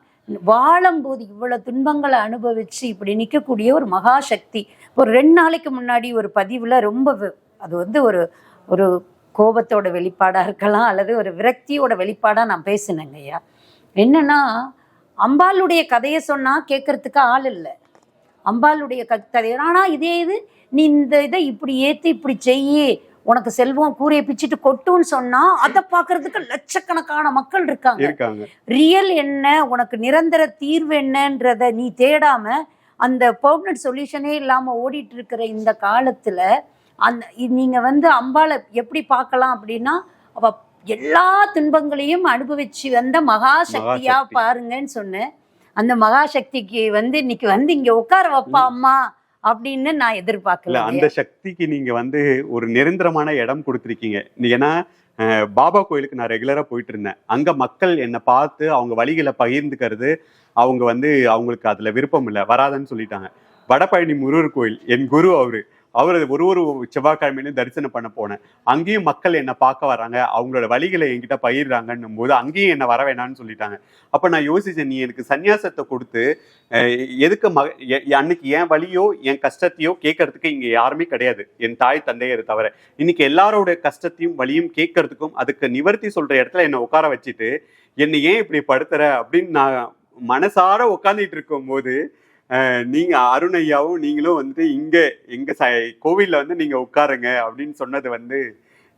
வாழும்போது இவ்வளோ துன்பங்களை அனுபவித்து இப்படி நிற்கக்கூடிய ஒரு மகாசக்தி. ஒரு 2 நாளைக்கு முன்னாடி ஒரு பதிவில் ரொம்ப அது வந்து ஒரு ஒரு கோபத்தோட வெளிப்பாடாக இருக்கலாம் அல்லது ஒரு விரக்தியோட வெளிப்பாடாக நான் பேசினேங்க ஐயா. என்னன்னா, அம்பாளுடைய கதையை சொன்னால் கேட்கறதுக்கு ஆள் இல்லை, அம்பாளுடைய கதையை. ஆனால் இதே இது நீ இந்த இதை இப்படி ஏற்றி இப்படி செய்யி, உனக்கு செல்வம் கூரையை பிச்சுட்டு கொட்டுன்னு சொன்னா அதை பார்க்கறதுக்கு லட்சக்கணக்கான மக்கள் இருக்காங்க. ரியல் என்ன, உனக்கு நிரந்தர தீர்வு என்னன்றத நீ தேடாம அந்த பெர்மனன்ட் சொல்யூஷனே இல்லாம ஓடிட்டு இருக்கிற இந்த காலத்துல நீங்க வந்து அம்பாளை எப்படி பார்க்கலாம் அப்படின்னா, அவ எல்லா துன்பங்களையும் அனுபவிச்சு வந்த மகாசக்தியா பாருங்கன்னு சொன்னேன். அந்த மகாசக்திக்கு வந்து இன்னைக்கு வந்து இங்க உட்கார வைப்பா அம்மா அப்படின்னு நான் எதிர்பார்க்கல. அந்த சக்திக்கு நீங்க வந்து ஒரு நிரந்தரமான இடம் கொடுத்துருக்கீங்க. ஏன்னா பாபா கோயிலுக்கு நான் ரெகுலரா போயிட்டு இருந்தேன். அங்க மக்கள் என்னை பார்த்து அவங்க வழிகளை பகிர்ந்துக்கிறது, அவங்க வந்து அவங்களுக்கு அதுல விருப்பம் இல்லை, வராதுன்னு சொல்லிட்டாங்க. வடபழனி முருகர் கோயில் என் குரு அவர் ஒரு செவ்வாய்க்கிழமையிலும் தரிசனம் பண்ண போனேன். அங்கேயும் மக்கள் என்னை பார்க்க வராங்க, அவங்களோட வழிகளை என்கிட்ட பகிர்றாங்கன்னும் போது அங்கேயும் என்னை வர வேணான்னு சொல்லிட்டாங்க. அப்ப நான் யோசிச்சேன், நீ எனக்கு சன்னியாசத்தை கொடுத்து எதுக்கு அன்னைக்கு என் வழியோ என் கஷ்டத்தையோ கேட்கறதுக்கு இங்க யாருமே கிடையாது, என் தாய் தந்தையரை தவிர. இன்னைக்கு எல்லாரோட கஷ்டத்தையும் வழியும் கேட்கறதுக்கும் அதுக்கு நிவர்த்தி சொல்ற இடத்துல என்னை உட்கார வச்சுட்டு என்னை ஏன் இப்படி படுத்துற அப்படின்னு நான் மனசார உட்காந்துட்டு இருக்கும் போது நீங்க அருணையாவும் நீங்களும் வந்துட்டு இங்க எங்க கோவில்ல வந்து நீங்க உட்காருங்க அப்படின்னு சொன்னது வந்து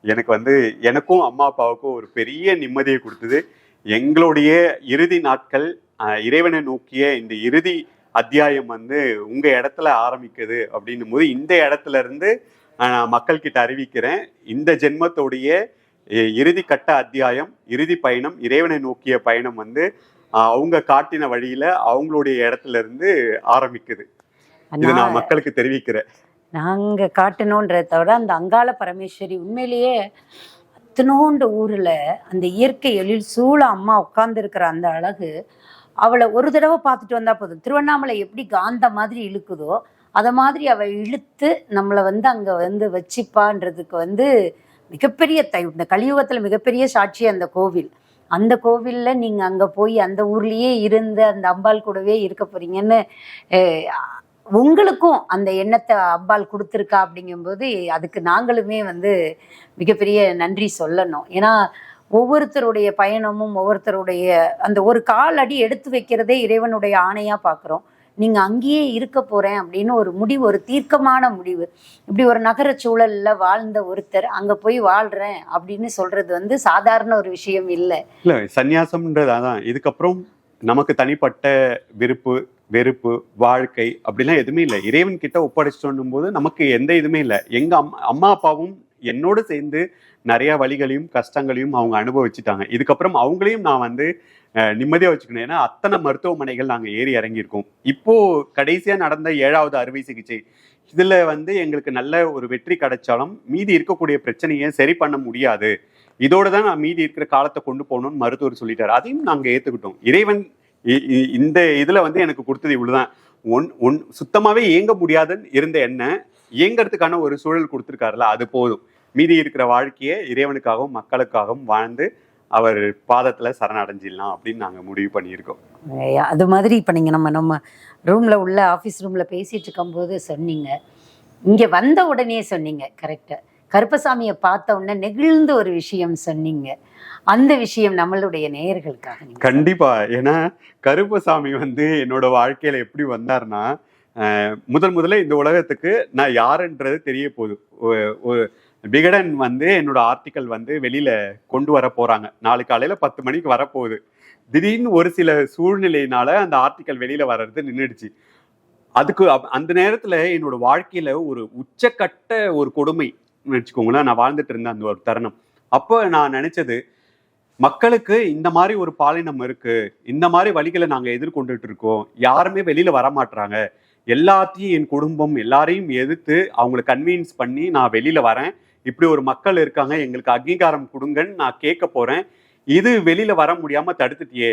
எனக்கு வந்து எனக்கும் அம்மா அப்பாவுக்கும் ஒரு பெரிய நிம்மதியை கொடுத்தது. எங்களுடைய இறுதி நாட்கள் இறைவனை நோக்கிய இந்த இறுதி அத்தியாயம் வந்து உங்க இடத்துல ஆரம்பிக்குது அப்படின்னும் போது இந்த இடத்துல இருந்து நான் மக்கள்கிட்ட அறிவிக்கிறேன், இந்த ஜென்மத்தோடைய இறுதி கட்ட அத்தியாயம், இறுதி பயணம், இறைவனை நோக்கிய பயணம் வந்து அவங்க காட்டின வழியில அவங்களுடைய இடத்துல இருந்து ஆரம்பிக்குது. இது நான் மக்களுக்கு தெரிவிக்கிறேன். நாங்க காட்டணும்ன்றத தவிர அந்த அங்காள பரமேஸ்வரி உண்மையிலேயே அத்தனோண்டு ஊர்ல அந்த இயற்கை எழில் சூழ அம்மா உட்கார்ந்து இருக்கிற அந்த அழகு, அவளை ஒரு தடவை பார்த்துட்டு வந்தா போதும். திருவண்ணாமலை எப்படி காந்த மாதிரி இழுக்குதோ அதை மாதிரி அவள் இழுத்து நம்மளை வந்து அங்கே வந்து வச்சிப்பான்றதுக்கு வந்து மிகப்பெரிய இந்த கலியுகத்தில் மிகப்பெரிய சாட்சி அந்த கோவில். அந்த கோவிலில் நீங்கள் அங்கே போய் அந்த ஊர்லேயே இருந்து அந்த அம்பாள் கூடவே இருக்க போகிறீங்கன்னு உங்களுக்கும் அந்த எண்ணத்தை அம்பாள் கொடுத்துருக்கா. அப்படிங்கும்போது அதுக்கு நாங்களுமே வந்து மிகப்பெரிய நன்றி சொல்லணும். ஏன்னா ஒவ்வொருத்தருடைய பயணமும் ஒவ்வொருத்தருடைய அந்த ஒரு கால் அடி எடுத்து வைக்கிறதே இறைவனுடைய ஆணையாக பார்க்குறோம். நீங்கள் அங்கேயே இருக்க போகிறேன் அப்படின்னு ஒரு முடிவு, ஒரு தீர்க்கமான முடிவு. இப்படி ஒரு நகர சூழலில் வாழ்ந்த ஒருத்தர் அங்கே போய் வாழ்கிறேன் அப்படின்னு சொல்கிறது வந்து சாதாரண ஒரு விஷயம் இல்லை. இல்லை, சந்நியாசம்ன்றது அதான். இதுக்கப்புறம் நமக்கு தனிப்பட்ட விருப்பு வெறுப்பு வாழ்க்கை அப்படிலாம் எதுவுமே இல்லை. இறைவன் கிட்ட ஒப்படைச்சிட்டோன்னும் போது நமக்கு எந்த இதுவுமே இல்லை. எங்கள் அம்மா அப்பாவும் என்னோடு சேர்ந்து நிறைய வழிகளையும் கஷ்டங்களையும் அவங்க அனுபவிச்சுட்டாங்க. இதுக்கப்புறம் அவங்களையும் நான் வந்து நிம்மதியாக வச்சுக்கணும். ஏன்னா அத்தனை மருத்துவமனைகள் நாங்கள் ஏறி இறங்கியிருக்கோம். இப்போ கடைசியாக நடந்த 7வது அறுவை சிகிச்சை இதில் வந்து எங்களுக்கு நல்ல ஒரு வெற்றி கிடைச்சாலும் மீதி இருக்கக்கூடிய பிரச்சனையை சரி பண்ண முடியாது. இதோட தான் நான் மீதி இருக்கிற காலத்தை கொண்டு போகணும்னு மருத்துவர் சொல்லிட்டாரு. அதையும் நாங்கள் ஏற்றுக்கிட்டோம். இறைவன் இந்த இதில் வந்து எனக்கு கொடுத்தது இவ்வளோதான். சுத்தமாகவே இயங்க முடியாதுன்னு இருந்த என்ன இயங்கிறதுக்கான ஒரு சூழல் கொடுத்துருக்காருல, அது போதும். மீதி இருக்கிற வாழ்க்கையை இறைவனுக்காகவும் மக்களுக்காகவும் வாழ்ந்து அவர் பாதத்தில் சரணடைஞ்சிடலாம் அப்படின்னு நாங்கள் முடிவு பண்ணியிருக்கோம். அது மாதிரி இப்போ நீங்கள் நம்ம ரூமில் உள்ள ஆஃபீஸ் ரூமில் பேசிகிட்டு இருக்கும்போது சொன்னீங்க, இங்கே வந்த உடனே சொன்னீங்க கரெக்டாக, கருப்பசாமியை பார்த்த உடனே நெகிழ்ந்த ஒரு விஷயம் சொன்னீங்க. அந்த விஷயம் நம்மளுடைய நேயர்களுக்காக கண்டிப்பா. ஏன்னா கருப்பசாமி வந்து என்னோட வாழ்க்கையில எப்படி வந்தார்னா, முதல்ல இந்த உலகத்துக்கு நான் யாருன்றது தெரிய போகுது. ஒரு விகடன் வந்து என்னோட ஆர்டிக்கல் வந்து வெளியில கொண்டு வர போறாங்க. நாளை காலையில 10 மணிக்கு வரப்போகுது. திடீர்னு ஒரு சில சூழ்நிலையினால அந்த ஆர்டிக்கல் வெளியில வர்றது நின்றுடுச்சு. அதுக்கு அந்த நேரத்துல என்னோட வாழ்க்கையில ஒரு உச்சக்கட்ட ஒரு கொடுமை வச்சுக்கோங்களேன் நான் வாழ்ந்துட்டு இருந்தேன் அந்த ஒரு தருணம். அப்போ நான் நினைச்சது, மக்களுக்கு இந்த மாதிரி ஒரு பாலினம் இருக்கு, இந்த மாதிரி வழிகளை நாங்க எதிர்கொண்டுட்டு இருக்கோம், யாருமே வெளியில வரமாட்டாங்க, எல்லாத்தையும் என் குடும்பம் எல்லாரையும் எதிர்த்து அவங்களை கன்வீன்ஸ் பண்ணி நான் வெளியில வரேன், இப்படி ஒரு மக்கள் இருக்காங்க, எங்களுக்கு அங்கீகாரம் கொடுங்கன்னு நான் கேட்க போறேன். இது வெளியில வர முடியாம தடுத்துட்டியே,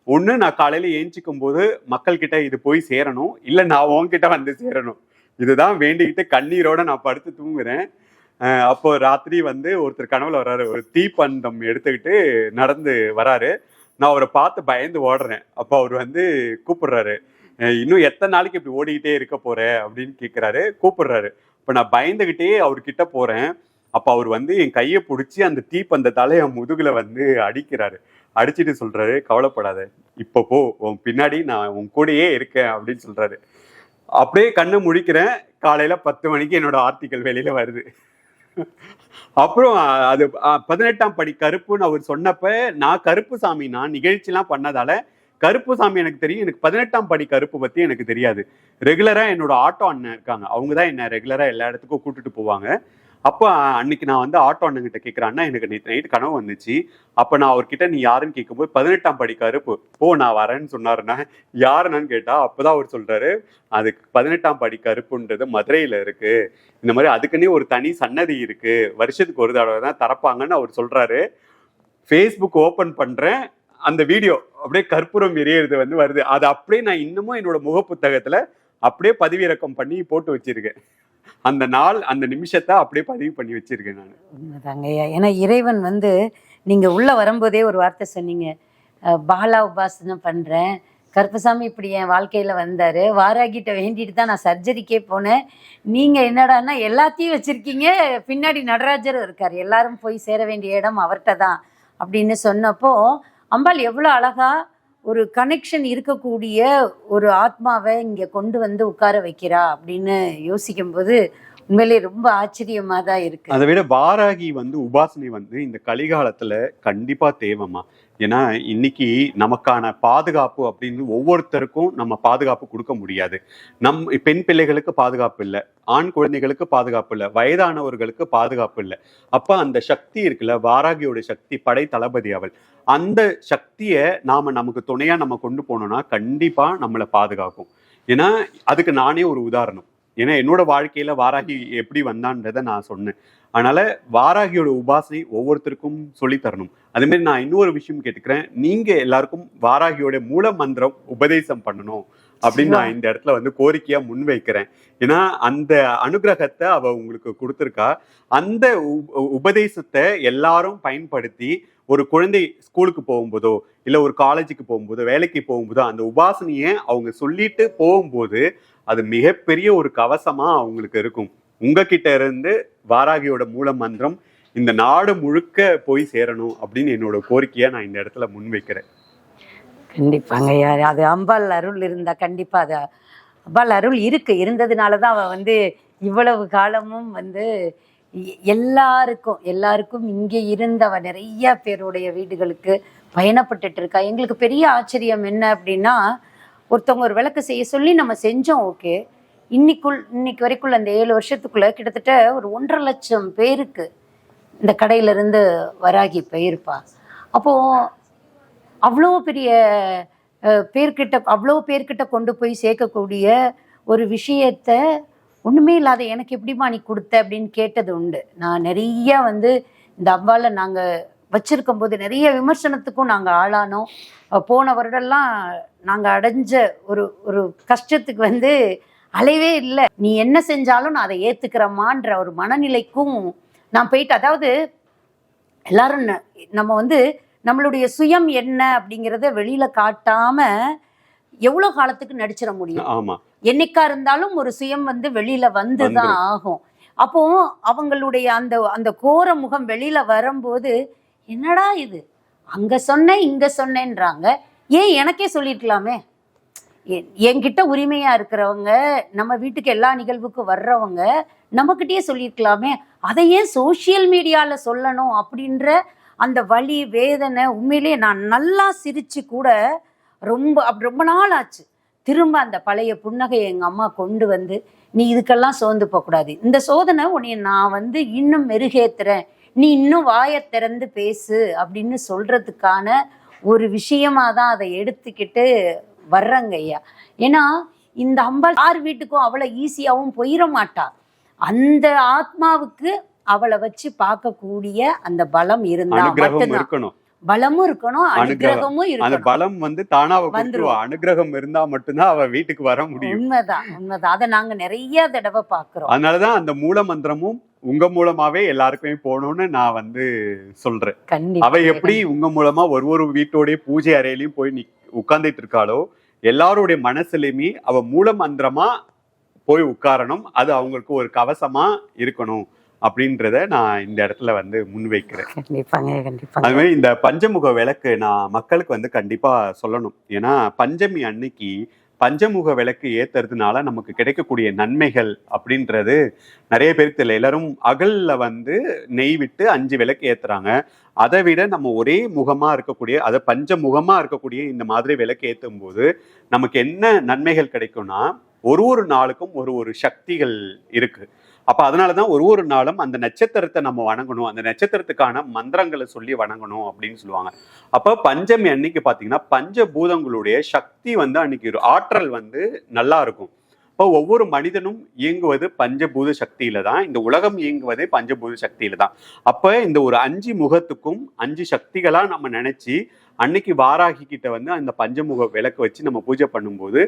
ஒண்ணு நான் காலையில ஏஞ்சிக்கும் போது மக்கள் கிட்ட இது போய் சேரணும், இல்ல நான் உன்கிட்ட வந்து சேரணும், இதுதான் வேண்டிக்கிட்டு கண்ணீரோட நான் படுத்து தூங்குறேன். அப்போ ராத்திரி வந்து ஒருத்தர் கனவுல வர்றாரு, ஒரு தீப்பந்தம் எடுத்துக்கிட்டு நடந்து வராரு. நான் அவரை பார்த்து பயந்து ஓடுறேன். அப்போ அவர் வந்து கூப்பிடுறாரு, இன்னும் எத்தனை நாளைக்கு இப்படி ஓடிக்கிட்டே இருக்க போற அப்படின்னு கேட்கிறாரு. கூப்பிடுறாரு. இப்போ நான் பயந்துகிட்டே அவர்கிட்ட போறேன். அப்போ அவர் வந்து என் கையை பிடிச்சி அந்த தீப்பந்தத்தால என் முதுகுல வந்து அடிக்கிறாரு. அடிச்சுட்டு சொல்றாரு, கவலைப்படாத, இப்போ போ, உன் பின்னாடி நான் உன் கூடயே இருக்கேன் அப்படின்னு சொல்றாரு. அப்படியே கண்ணை முழிக்கிறேன். காலையில 10 மணிக்கு என்னோட ஆர்டிக்கல் வெளியில வருது. அப்புறம் அது 18ஆம் படி கருப்புன்னு அவர் சொன்னப்ப, நான் கருப்புசாமி நான் நிகழ்ச்சிலாம் பண்ணதால கருப்புசாமி எனக்கு தெரியும். எனக்கு 18ஆம் படி கருப்பு பத்தி எனக்கு தெரியாது. ரெகுலரா என்னோட ஆட்டோ அண்ணன் இருக்காங்க, அவங்க தான் என்ன ரெகுலரா எல்லா இடத்துக்கும் கூட்டிட்டு போவாங்க. அப்போ அன்னைக்கு நான் வந்து ஆட்டோ அண்ணன் கிட்ட கேட்கிறேன், அண்ணா எனக்கு நேற்று நைட்டு கனவு வந்துச்சு. அப்போ நான் அவர்கிட்ட நீ யாருன்னு கேட்கும்போது 18ஆம் படி கருப்பு, போ நான் வரேன்னு சொன்னாருன்னா. யாருன்னு கேட்டா அப்பதான் அவர் சொல்றாரு, அதுக்கு 18ஆம் படி கருப்புன்றது மதுரையில இருக்கு, இந்த மாதிரி அதுக்குன்னே ஒரு தனி சன்னதி இருக்கு, வருஷத்துக்கு ஒரு தடவை தான் திறப்பாங்கன்னு அவர் சொல்றாரு. ஃபேஸ்புக் ஓபன் பண்றேன், அந்த வீடியோ அப்படியே கற்பூரம் எரியறது வந்து வருது. அது அப்படியே நான் இன்னமும் என்னோட முகப்புத்தகத்துல அப்படியே பதிவிறக்கம் பண்ணி போட்டு வச்சிருக்கேன். அந்த நாள் அந்த நிமிஷத்தை அப்படியே பதிவு பண்ணி வச்சிருக்கேன் நான். உண்மைதாங்கய்யா. ஏன்னா இறைவன் வந்து நீங்க உள்ள வரும்போதே ஒரு வார்த்தை சொன்னீங்க, பாலா உபாசனை பண்றேன், கருப்பசாமி இப்படி என் வாழ்க்கையில வந்தாரு, வாராகிட்ட வேண்டிட்டு தான் நான் சர்ஜரிக்கே போனேன், நீங்க என்னடான்னா எல்லாத்தையும் வச்சிருக்கீங்க, பின்னாடி நடராஜரும் இருக்காரு, எல்லாரும் போய் சேர வேண்டிய இடம் அவர்கிட்ட தான் அப்படின்னு சொன்னப்போ, அம்பாள் எவ்வளோ அழகா ஒரு கனெக்ஷன் இருக்கக்கூடிய ஒரு ஆத்மாவை இங்கே கொண்டு வந்து உட்கார வைக்கிறா அப்படின்னு யோசிக்கும்போது உண்மையிலே ரொம்ப ஆச்சரியமா தான் இருக்கு. அதை விட வாராகி வந்து உபாசனை வந்து இந்த கலிகாலத்துல கண்டிப்பா தேவைமா. ஏன்னா இன்னைக்கு நமக்கான பாதுகாப்பு அப்படின்னு ஒவ்வொருத்தருக்கும் நம்ம பாதுகாப்பு கொடுக்க முடியாது. பெண் பிள்ளைகளுக்கு பாதுகாப்பு இல்லை, ஆண் குழந்தைகளுக்கு பாதுகாப்பு இல்லை, வயதானவர்களுக்கு பாதுகாப்பு இல்லை. அப்ப அந்த சக்தி இருக்குல்ல, வாராகியோட சக்தி, படை தளபதி அவள், அந்த சக்தியை நமக்கு துணையா நம்ம கொண்டு போனோம்னா கண்டிப்பா நம்மளை பாதுகாக்கும். ஏன்னா அதுக்கு நானே ஒரு உதாரணம். ஏன்னா என்னோட வாழ்க்கையில வாராகி எப்படி வந்தான்றதை நான் சொன்னேன். அதனால வாராகியோட உபாசனை ஒவ்வொருத்தருக்கும் சொல்லி தரணும். அதே மாதிரி நான் இன்னொரு விஷயம் கேட்டுக்கிறேன், நீங்க எல்லாருக்கும் வாராகியோட மூல மந்திரம் உபதேசம் பண்ணணும் அப்படின்னு நான் இந்த இடத்துல வந்து கோரிக்கையா முன்வைக்கிறேன். ஏன்னா அந்த அனுகிரகத்தை அவ உங்களுக்கு கொடுத்துருக்கா. அந்த உபதேசத்தை எல்லாரும் பயன்படுத்தி ஒரு குழந்தை ஸ்கூலுக்கு போகும்போதோ இல்ல ஒரு காலேஜுக்கு போகும்போதோ வேலைக்கு போகும்போதோ அந்த உபாசனையை அவங்க சொல்லிட்டு போகும்போது அது மிகப்பெரிய ஒரு கவசமா அவங்களுக்கு இருக்கும். உங்ககிட்ட இருந்து வாராகியோட மூல மந்திரம் இந்த நாடு முழுக்க போய் சேரணும் அப்படின்னு என்னோட கோரிக்கையா நான் இந்த இடத்துல முன்வைக்கிறேன். கண்டிப்பாங்க ஐயா. அது அம்பாள் அருள் இருந்தா கண்டிப்பா அது அம்பாள் அருள் இருந்ததுனாலதான் அவ வந்து இவ்வளவு காலமும் வந்து எல்லாருக்கும் இங்கே இருந்தவ நிறைய பேருடைய வீடுகளுக்கு பயணப்பட்டுட்டு இருக்கா. எங்களுக்கு பெரிய ஆச்சரியம் என்ன அப்படின்னா, ஒருத்தவங்க ஒரு விளக்கு செய்ய சொல்லி நம்ம செஞ்சோம், ஓகே. இன்னைக்கு வரைக்குள்ள அந்த 7 வருஷத்துக்குள்ள கிட்டத்தட்ட ஒரு 1.5 லட்சம் பேருக்கு இந்த கடையில இருந்து வராகி போயிருப்பா. அப்போ அவ்வளோ பெரிய அவ்வளோ பேர்கிட்ட கொண்டு போய் சேர்க்கக்கூடிய ஒரு விஷயத்த ஒண்ணுமே இல்லாத எனக்கு எப்படிமா நீ கொடுத்த அப்படின்னு கேட்டது உண்டு. நான் நிறைய வந்து இந்த அம்பால நாங்க வச்சிருக்கும் போது நிறைய விமர்சனத்துக்கும் நாங்க ஆளானோம். போன வருடம்லாம் நாங்க அடைஞ்ச ஒரு ஒரு கஷ்டத்துக்கு வந்து அளவே இல்லை. நீ என்ன செஞ்சாலும் நான் அதை ஏத்துக்கிறமான்ற ஒரு மனநிலைக்கும் நான் போயிட்டு, அதாவது எல்லாரும் நம்ம வந்து நம்மளுடைய சுயம் என்ன அப்படிங்கிறத வெளியில காட்டாம எவ்வளவு காலத்துக்கு நடிச்சிட முடியும்? ஆமா, என்னைக்கா இருந்தாலும் ஒரு சுயம் வந்து வெளியில வந்துதான் ஆகும். அப்போ அவங்களுடைய அந்த அந்த கோர முகம் வெளியில வரும்போது, என்னடா இது அங்க சொன்னேன் இங்க சொன்னேன்றாங்க, ஏன் எனக்கே சொல்லிருக்கலாமே. என்கிட்ட உரிமையா இருக்கிறவங்க, நம்ம வீட்டுக்கு எல்லா நிகழ்வுக்கும் வர்றவங்க நம்மகிட்டயே சொல்லியிருக்கலாமே. அதை ஏன் சோசியல் மீடியால சொல்லணும் அப்படின்ற அந்த வலி வேதனை உண்மையிலேயே நான் நல்லா சிரிச்சு கூட ரொம்ப நாள் ஆச்சு. திரும்ப அந்த பழைய புன்னகையை எங்க அம்மா கொண்டு வந்து, நீ இதுக்கெல்லாம் சோர்ந்து போகக்கூடாது, இந்த சோதனை உன்னைய நான் வந்து இன்னும் மெருகேத்துறேன், நீ இன்னும் வாயை திறந்து பேசு அப்படின்னு சொல்றதுக்கான ஒரு விஷயமா தான் அதை எடுத்துக்கிட்டு வர்றங்க ஐயா. ஏன்னா இந்த அம்பாள் யார் வீட்டுக்கும் அவளை ஈஸியாவும் போயிட மாட்டா. அந்த ஆத்மாவுக்கு அவளை வச்சு பார்க்கக்கூடிய அந்த பலம் இருந்தா மட்டும்தான். பலமும் இருக்கணும், அனுகிரகமும் இருக்கணும். அந்த பலம் வந்து தானா வந்துருவா. அனுகிரகம் இருந்தா மட்டும்தான் அவ வீட்டுக்கு வர முடியும். உண்மைதான். அதை நாங்க நிறைய தடவை பாக்குறோம். அதனாலதான் அந்த மூல மந்திரமும் உங்க மூலமாவே எல்லாருக்குமே போகணும்னு நான் வந்து சொல்றேன். அவ எப்படி உங்க மூலமா ஒரு வீட்டோடைய பூஜை அறையிலயும் போய் உட்கார்ந்துட்டு இருக்காளோ, எல்லாருடைய மனசுலயுமே அவ மூல மந்திரமா போய் உட்காரணும். அது அவங்களுக்கு ஒரு கவசமா இருக்கணும் அப்படின்றத நான் இந்த இடத்துல வந்து முன்வைக்கிறேன். அது மாதிரி இந்த பஞ்சமுக விளக்கு நான் மக்களுக்கு வந்து கண்டிப்பா சொல்லணும். ஏன்னா பஞ்சமி அன்னைக்கு பஞ்சமுக விளக்கு ஏத்துறதுனால நமக்கு கிடைக்கக்கூடிய நன்மைகள் அப்படின்றது நிறைய பேருக்கு தெரியல. எல்லாரும் அகல்ல வந்து நெய் விட்டு 5 விளக்கு ஏத்துறாங்க. அதை விட நம்ம ஒரே முகமா இருக்கக்கூடிய, அதை பஞ்சமுகமா இருக்கக்கூடிய இந்த மாதிரி விளக்கு ஏற்றும் போது நமக்கு என்ன நன்மைகள் கிடைக்கும்னா, ஒரு நாளுக்கும் ஒரு சக்திகள் இருக்கு. அப்ப அதனாலதான் ஒரு நாளும் அந்த நட்சத்திரத்தை நம்ம வணங்கணும், அந்த நட்சத்திரத்துக்கான மந்திரங்களை சொல்லி வணங்கணும் அப்படின்னு சொல்லுவாங்க. அப்ப பஞ்சமி அன்னைக்கு பாத்தீங்கன்னா பஞ்சபூதங்களுடைய சக்தி வந்து அன்னைக்கு ஒரு ஆற்றல் வந்து நல்லா இருக்கும். இப்போ ஒவ்வொரு மனிதனும் இயங்குவது பஞ்சபூத சக்தியில தான், இந்த உலகம் இயங்குவதே பஞ்சபூத சக்தியில தான். அப்ப இந்த ஒரு 5 முகத்துக்கும் 5 சக்திகளா நம்ம நினைச்சு அன்னைக்கு வாராகி கிட்ட வந்து அந்த பஞ்சமுக விளக்கு வச்சு நம்ம பூஜை பண்ணும்போது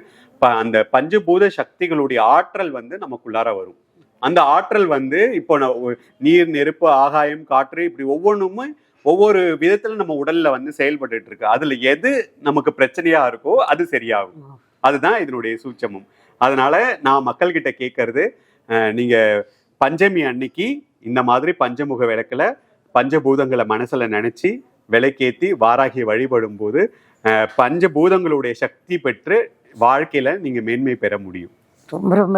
அந்த பஞ்சபூத சக்திகளுடைய ஆற்றல் வந்து நமக்குள்ளார வரும். அந்த ஆற்றல் வந்து இப்போ நீர், நெருப்பு, ஆகாயம், காற்று இப்படி ஒவ்வொன்றுமே ஒவ்வொரு விதத்துல நம்ம உடல்ல வந்து செயல்பட்டு இருக்கு. அதுல எது நமக்கு பிரச்சனையா இருக்கோ அது சரியாகும். அதுதான் இதனுடைய சூட்சமம். அதனால நான் மக்கள்கிட்ட கேட்கறது, நீங்க பஞ்சமி அன்னைக்கு இந்த மாதிரி பஞ்சமுக விளக்குல பஞ்சபூதங்களை மனசுல நினைச்சு விளக்கேத்தி வாராகியை வழிபடும் போது பஞ்சபூதங்களுடைய சக்தி பெற்று வாழ்க்கையில நீங்க மேன்மை பெற முடியும்.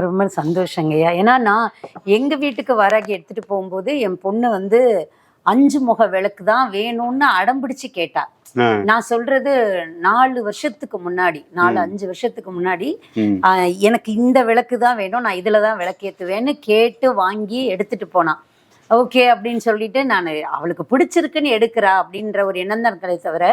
ரொம்ப சந்தோஷங்கய்யா. ஏன்னா நான் எங்க வீட்டுக்கு வாராகி எடுத்துட்டு போகும்போது என் பொண்ணு வந்து 5 முக விளக்கு தான் வேணும்னு அடம்பிடிச்சு கேட்டா. நான் சொல்றது 4 வருஷத்துக்கு முன்னாடி, 4-5 வருஷத்துக்கு முன்னாடி எனக்கு இந்த விளக்கு தான் வேணும், நான் இதுலதான் விளக்கேத்துவேன்னு கேட்டு வாங்கி எடுத்துட்டு போனான். ஓகே அப்படின்னு சொல்லிட்டு நான் அவளுக்கு பிடிச்சிருக்குன்னு எடுக்கிறா அப்படின்ற ஒரு எண்ணம் தான் இருக்கிறதே தவிர,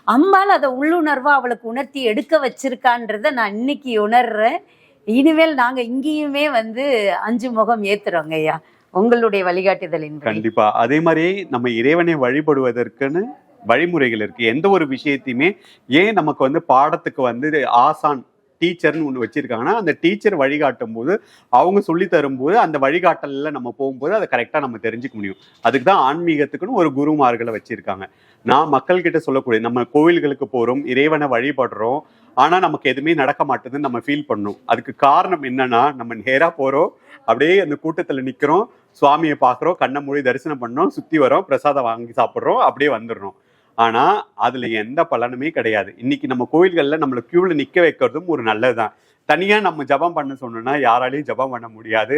அம்பாள் அதை உள்ளுணர்வா அவளுக்கு உணர்த்தி எடுக்க வச்சிருக்கான்றத நான் இன்னைக்கு உணர்றேன். இனிமேல் நாங்க இங்கேயுமே வந்து 5 முகம் ஏத்துறோங்க ஐயா, உங்களுடைய வழிகாட்டுதலின். கண்டிப்பா. அதே மாதிரி நம்ம இறைவனை வழிபடுவதற்குன்னு வழிமுறைகள் இருக்கு. எந்த ஒரு விஷயத்தையுமே ஏன் நமக்கு வந்து பாடத்துக்கு வந்து ஆசான் டீச்சர்னு ஒன்று வச்சிருக்காங்கன்னா அந்த டீச்சர் வழிகாட்டும் போது அவங்க சொல்லி தரும்போது அந்த வழிகாட்டலில் நம்ம போகும்போது அதை கரெக்டாக நம்ம தெரிஞ்சுக்க முடியும். அதுக்கு தான் ஆன்மீகத்துக்குன்னு ஒரு குருமார்களை வச்சிருக்காங்க. நான் மக்கள்கிட்ட சொல்லக்கூடிய, நம்ம கோவில்களுக்கு போகிறோம், இறைவனை வழிபடுறோம், ஆனால் நமக்கு எதுவுமே நடக்க மாட்டேதுன்னு நம்ம ஃபீல் பண்ணணும். அதுக்கு காரணம் என்னன்னா, நம்ம நேராக போகிறோம், அப்படியே அந்த கூட்டத்தில் நிற்கிறோம், சுவாமியை பார்க்குறோம், கண்ணை மூடி தரிசனம் பண்ணோம், சுற்றி வரோம், பிரசாதம் வாங்கி சாப்பிட்றோம், அப்படியே வந்துடுறோம். ஆனால் அதில் எந்த பலனுமே கிடையாது. இன்னைக்கு நம்ம கோயில்களில் நம்மளை க்யூவில் நிற்க வைக்கிறதும் ஒரு நல்லதுதான். தனியாக நம்ம ஜபம் பண்ண சொன்னோம்னா யாராலையும் ஜபம் பண்ண முடியாது,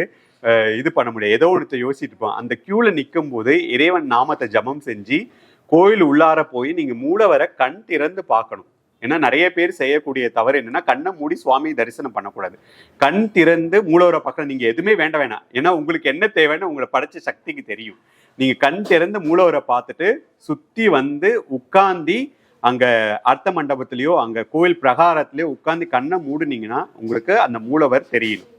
இது பண்ண முடியாது. ஏதோ ஒருத்த யோசிச்சுட்டு இருப்போம். அந்த க்யூவில் நிற்கும் போது இறைவன் நாமத்தை ஜபம் செஞ்சு கோயில் உள்ளார போய் நீங்கள் மூலவரை கண் திறந்து பார்க்கணும். ஏன்னா நிறைய பேர் செய்யக்கூடிய தவறு என்னன்னா, கண்ணை மூடி சுவாமியை தரிசனம் பண்ணக்கூடாது. கண் திறந்து மூலவரை பார்க்கணும். நீங்கள் எதுவுமே வேண்டாம். ஏன்னா உங்களுக்கு என்ன தேவைன்னு உங்களை படைச்ச சக்திக்கு தெரியும். நீங்கள் கண் திறந்து மூலவரை பார்த்துட்டு சுற்றி வந்து உட்காந்தி அங்கே அர்த்த மண்டபத்திலையோ அங்கே கோயில் பிரகாரத்திலையோ உட்காந்து கண்ணை மூடுனீங்கன்னா உங்களுக்கு அந்த மூலவர் தெரியணும்.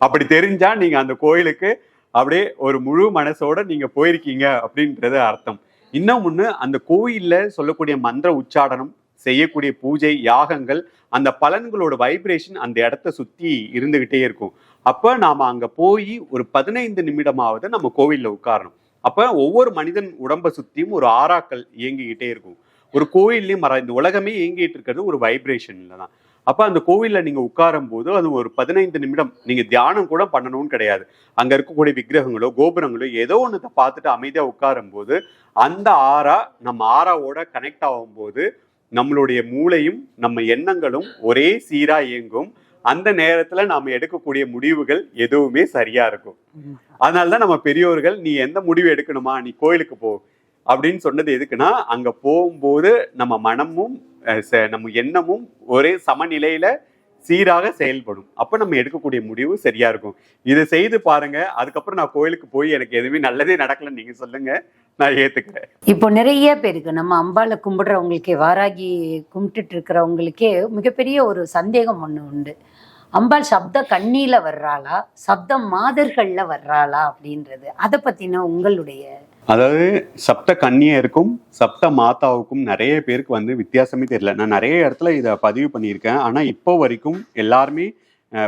அப்படி தெரிஞ்சா நீங்கள் அந்த கோயிலுக்கு அப்படியே ஒரு முழு மனசோட நீங்கள் போயிருக்கீங்க அப்படின்றது அர்த்தம். இன்னும் ஒன்று, அந்த கோயிலில் சொல்லக்கூடிய மந்திர உச்சாடனம், செய்யக்கூடிய பூஜை, யாகங்கள், அந்த பலன்களோட வைப்ரேஷன் அந்த இடத்த சுற்றி இருந்துகிட்டே இருக்கும். அப்போ நாம் அங்கே போய் ஒரு 15 நிமிடமாவது நம்ம கோவிலில் உட்காரணும். அப்போ ஒவ்வொரு மனிதன் உடம்பை சுற்றியும் ஒரு ஆறாக்கள் இயங்கிக்கிட்டே இருக்கும். ஒரு கோயில்லையும் இந்த உலகமே இயங்கிட்டு இருக்கிறது ஒரு வைப்ரேஷன்ல தான். அப்போ அந்த கோவிலில் நீங்கள் உட்காரும் போது அது ஒரு 15 நிமிடம் நீங்கள் தியானம் கூட பண்ணணும்னு கிடையாது. அங்கே இருக்கக்கூடிய விக்கிரகங்களோ கோபுரங்களோ ஏதோ ஒன்றத்தை பார்த்துட்டு அமைதியாக உட்காரும் போது அந்த ஆறா நம்ம ஆறாவோட கனெக்ட் ஆகும்போது நம்மளுடைய மூளையும் நம்ம எண்ணங்களும் ஒரே சீரா இயங்கும். அந்த நேரத்துல நாம எடுக்கக்கூடிய முடிவுகள் எதுவுமே சரியா இருக்கும். அதனாலதான் நம்ம பெரியோர்கள், நீ எந்த முடிவு எடுக்கணுமா, நீ கோயிலுக்கு போ அப்படின்னு சொன்னது எதுக்குன்னா, அங்க போகும்போது நம்ம மனமும் நம்ம எண்ணமும் ஒரே சமநிலையில சீராக செயல்படும். அப்ப நம்ம எடுக்கக்கூடிய முடிவு சரியா இருக்கும். இதை செய்து பாருங்க. அதுக்கப்புறம் நான் கோயிலுக்கு போய் எனக்கு எதுவுமே நல்லதே நடக்கலன்னு நீங்க சொல்லுங்க, நான் ஏத்துக்கிறேன். இப்போ நிறைய பேருக்கு நம்ம அம்பாளை கும்பிடுறவங்களுக்கே, வாராகி கும்பிட்டுட்டு இருக்கிறவங்களுக்கே மிகப்பெரிய ஒரு சந்தேகம் ஒண்ணு உண்டு. அம்பாள் சப்த கண்ணியில வர்றாளா, சப்த மாதர்கள்ல வர்றாளா அப்படின்றது, அதை பத்தின உங்களுடைய. அதாவது சப்த கன்னியருக்கும் சப்த மாதாவுக்கும் நிறைய பேருக்கு வித்தியாசமே தெரியல. நான் நிறைய இடத்துல இதை பதிவு பண்ணியிருக்கேன். ஆனா இப்போ வரைக்கும் எல்லாருமே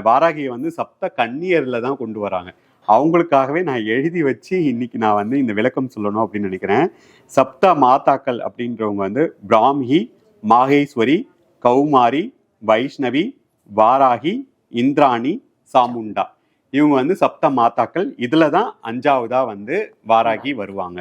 வாராகியை சப்த கன்னியர்ல தான் கொண்டு வராங்க. அவங்களுக்காகவே நான் எழுதி வச்சு இன்னைக்கு நான் இந்த விளக்கம் சொல்லணும் அப்படின்னு நினைக்கிறேன். சப்த மாதாக்கள் அப்படின்றவங்க பிராமி, மாகேஸ்வரி, கௌமாரி, வைஷ்ணவி, வாராகி, இந்திராணி, சாமுண்டா. இவங்க சப்த மாதாக்கள். இதுல தான் 5ஆவதா வாராகி வருவாங்க.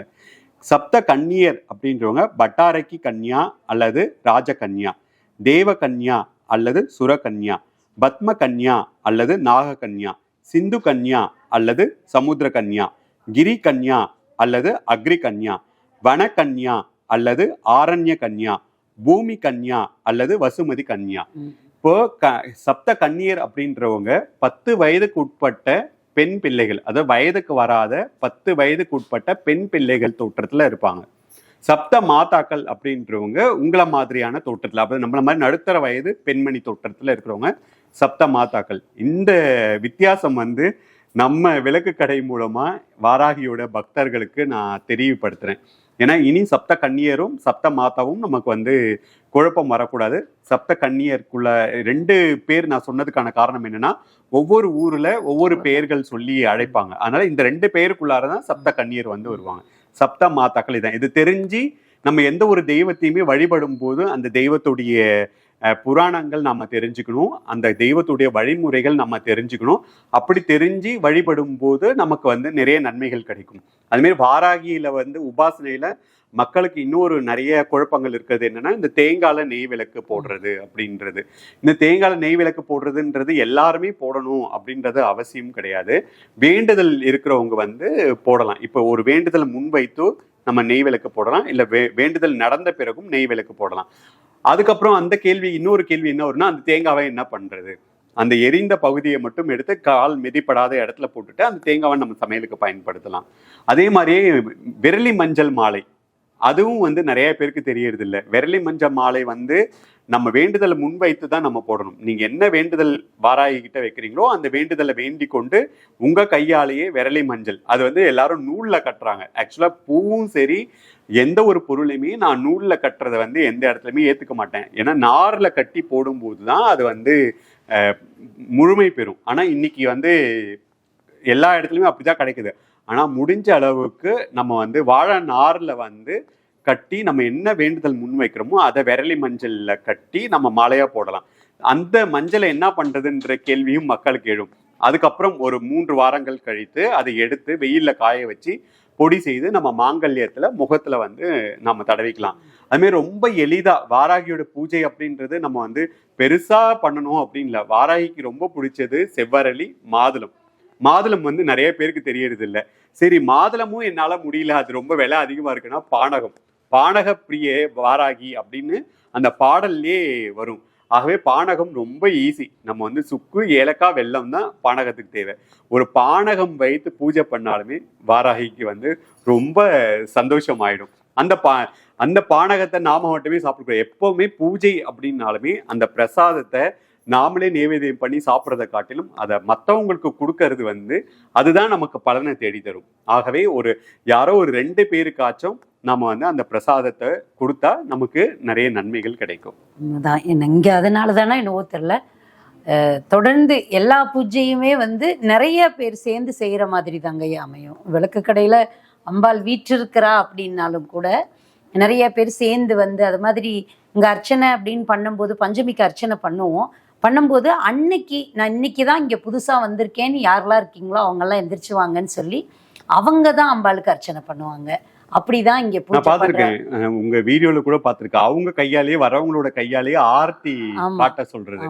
சப்த கன்னியர் அப்படின்றவங்க பட்டாரக்கி கன்யா அல்லது ராஜகன்யா, தேவ கன்யா அல்லது சுரகன்யா, பத்ம கன்யா அல்லது நாக கன்யா, சிந்து கன்யா அல்லது சமுத்திர கன்யா, கிரி கன்யா அல்லது அக்ரி கன்யா, வன கன்யா அல்லது ஆரண்ய கன்யா, பூமி கன்யா அல்லது வசுமதி கன்யா. இப்போ சப்த கன்னியர் அப்படின்றவங்க 10 வயதுக்கு உட்பட்ட பெண் பிள்ளைகள், அதாவது வயதுக்கு வராத 10 வயதுக்கு உட்பட்ட பெண் பிள்ளைகள் தோற்றத்துல இருப்பாங்க. சப்த மாதாக்கள் அப்படின்றவங்க உங்களை மாதிரியான தோற்றத்துல, அதாவது நம்மள மாதிரி நடுத்தர வயது பெண்மணி தோற்றத்துல இருக்கிறவங்க சப்த மாதாக்கள். இந்த வித்தியாசம் நம்ம விளக்கு கடை மூலமா வாராகியோட பக்தர்களுக்கு நான் தெரியப்படுத்துறேன். ஏன்னா இனி சப்த கன்னியரும் சப்த மாதாவும் நமக்கு குழப்பம் வரக்கூடாது. சப்த கன்னியருக்குள்ள 2 பேர் நான் சொன்னதுக்கான காரணம் என்னன்னா, ஒவ்வொரு ஊர்ல ஒவ்வொரு பெயர்கள் சொல்லி அழைப்பாங்க. அதனால இந்த 2 பேருக்குள்ளாரதான் சப்த கன்னியர் வருவாங்க. சப்த மாதாக்கள் இதான். இது தெரிஞ்சு நம்ம எந்த ஒரு தெய்வத்தையுமே வழிபடும் போது அந்த தெய்வத்துடைய புராணங்கள் நம்ம தெரிஞ்சுக்கணும், அந்த தெய்வத்துடைய வழிமுறைகள் நம்ம தெரிஞ்சுக்கணும். அப்படி தெரிஞ்சு வழிபடும் போது நமக்கு நிறைய நன்மைகள் கிடைக்கும். அதுமாரி வாராகியில உபாசனையில மக்களுக்கு இன்னொரு நிறைய குழப்பங்கள் இருக்கிறது என்னன்னா, இந்த தேங்காயில நெய் விளக்கு போடுறது அப்படின்றது. இந்த தேங்காயில நெய் விளக்கு போடுறதுன்றது எல்லாருமே போடணும் அப்படின்றது அவசியம் கிடையாது. வேண்டுதல் இருக்கிறவங்க போடலாம். இப்போ ஒரு வேண்டுதல் முன்வைத்து நம்ம நெய் விளக்கு போடலாம், இல்ல வேண்டுதல் நடந்த பிறகும் நெய் விளக்கு போடலாம். அதுக்கப்புறம் அந்த இன்னொரு கேள்வி என்ன வரும்னா, அந்த தேங்காவை என்ன பண்றது? அந்த எரிந்த பகுதியை மட்டும் எடுத்து கால் மிதிப்படாத இடத்துல போட்டுட்டு அந்த தேங்காவை நம்ம சமையலுக்கு பயன்படுத்தலாம். அதே மாதிரியே விரலி மஞ்சள் மாலை, அதுவும் நிறைய பேருக்கு தெரியறது இல்லை. விரலி மஞ்சள் மாலை நம்ம வேண்டுதலை முன்வைத்து தான் நம்ம போடணும். நீங்க என்ன வேண்டுதல் வாராகி கிட்ட வைக்கிறீங்களோ அந்த வேண்டுதலை வேண்டி கொண்டு உங்க கையாலேயே விரலி மஞ்சள், அது வந்து எல்லாரும் நூல்ல கட்டுறாங்க. ஆக்சுவலா பூவும் சரி எந்த ஒரு பொருளையுமே நான் நூல்ல கட்டுறதை வந்து எந்த இடத்துலையுமே ஏத்துக்க மாட்டேன். ஏன்னா நார்ல கட்டி போடும்போது தான் அது வந்து முழுமை பெறும். ஆனா இன்னைக்கு வந்து எல்லா இடத்துலையுமே அப்படிதான் கிடைக்குது. ஆனா முடிஞ்ச அளவுக்கு நம்ம வந்து வாழை நார்ல வந்து கட்டி நம்ம என்ன வேண்டுதல் முன் வைக்கிறோமோ அதை விரலி மஞ்சள்ல கட்டி நம்ம மாலையா போடலாம். அந்த மஞ்சளை என்ன பண்றதுன்ற கேள்வியும் மக்களுக்கு எழும். அதுக்கப்புறம் ஒரு 3 வாரங்கள் கழித்து அதை எடுத்து வெயில்ல காய வச்சு பொடி செய்து நம்ம மாங்கல்யத்துல முகத்துல வந்து நம்ம தடவிக்கலாம். அதுமாதிரி ரொம்ப எளிதா வாராகியோட பூஜை அப்படின்றது நம்ம வந்து பெருசா பண்ணணும் அப்படின்னு இல்லை. வாராகிக்கு ரொம்ப பிடிச்சது செவ்வரளி, மாதுளம். மாதுளம் வந்து நிறைய பேருக்கு தெரியறது இல்லை. சரி, மாதுளமும் என்னால முடியல, அது ரொம்ப விலை அதிகமா இருக்குன்னா பானகம், பானக பிரியே வாராகி அப்படின்னு அந்த பாடல்லே வரும். ஆகவே பானகம் ரொம்ப ஈஸி. நம்ம வந்து சுக்கு, ஏலக்காய், வெல்லம் தான் பானகத்துக்கு தேவை. ஒரு பானகம் வைத்து பூஜை பண்ணாலுமே வாராகிக்கு வந்து ரொம்ப சந்தோஷம் ஆயிடும். அந்த பானகத்தை நாம மட்டுமே சாப்பிடுறோம். எப்பவுமே பூஜை அப்படின்னாலுமே அந்த பிரசாதத்தை நாமளே நைவேத்தியம் பண்ணி சாப்பிட்றதை காட்டிலும் அதை மற்றவங்களுக்கு கொடுக்கறது வந்து அதுதான் நமக்கு பலனை தேடி தரும். ஆகவே யாரோ ஒரு 2 பேருக்காச்சும் நம்ம வந்து அந்த பிரசாதத்தை கொடுத்தா நமக்கு நிறைய நன்மைகள் கிடைக்கும். தான் இங்கே அதனால தானே என்னவோ தெரியல, தொடர்ந்து எல்லா பூஜையுமே வந்து நிறைய பேர் சேர்ந்து செய்கிற மாதிரி தாங்க அமையும். விளக்கு கடையில் அம்பாள் வீற்றிருக்கிறா அப்படின்னாலும் கூட நிறைய பேர் சேர்ந்து வந்து அது மாதிரி இங்கே அர்ச்சனை அப்படின்னு பண்ணும்போது பஞ்சமிக்கு அர்ச்சனை பண்ணும்போது நான் இன்னைக்கு தான் இங்கே புதுசாக வந்திருக்கேன்னு யாரெல்லாம் இருக்கீங்களோ அவங்கெல்லாம் எந்திரிச்சு வாங்கன்னு சொல்லி அவங்க தான் அம்பாளுக்கு அர்ச்சனை பண்ணுவாங்க. அப்படிதான் இங்க பாத்திருக்கேன். உங்க வீடியோல கூட பாத்திருக்கேன். அவங்க கையாலேயே வரவங்களோட கையாலேயே ஆர்த்தி காட்ட சொல்றது,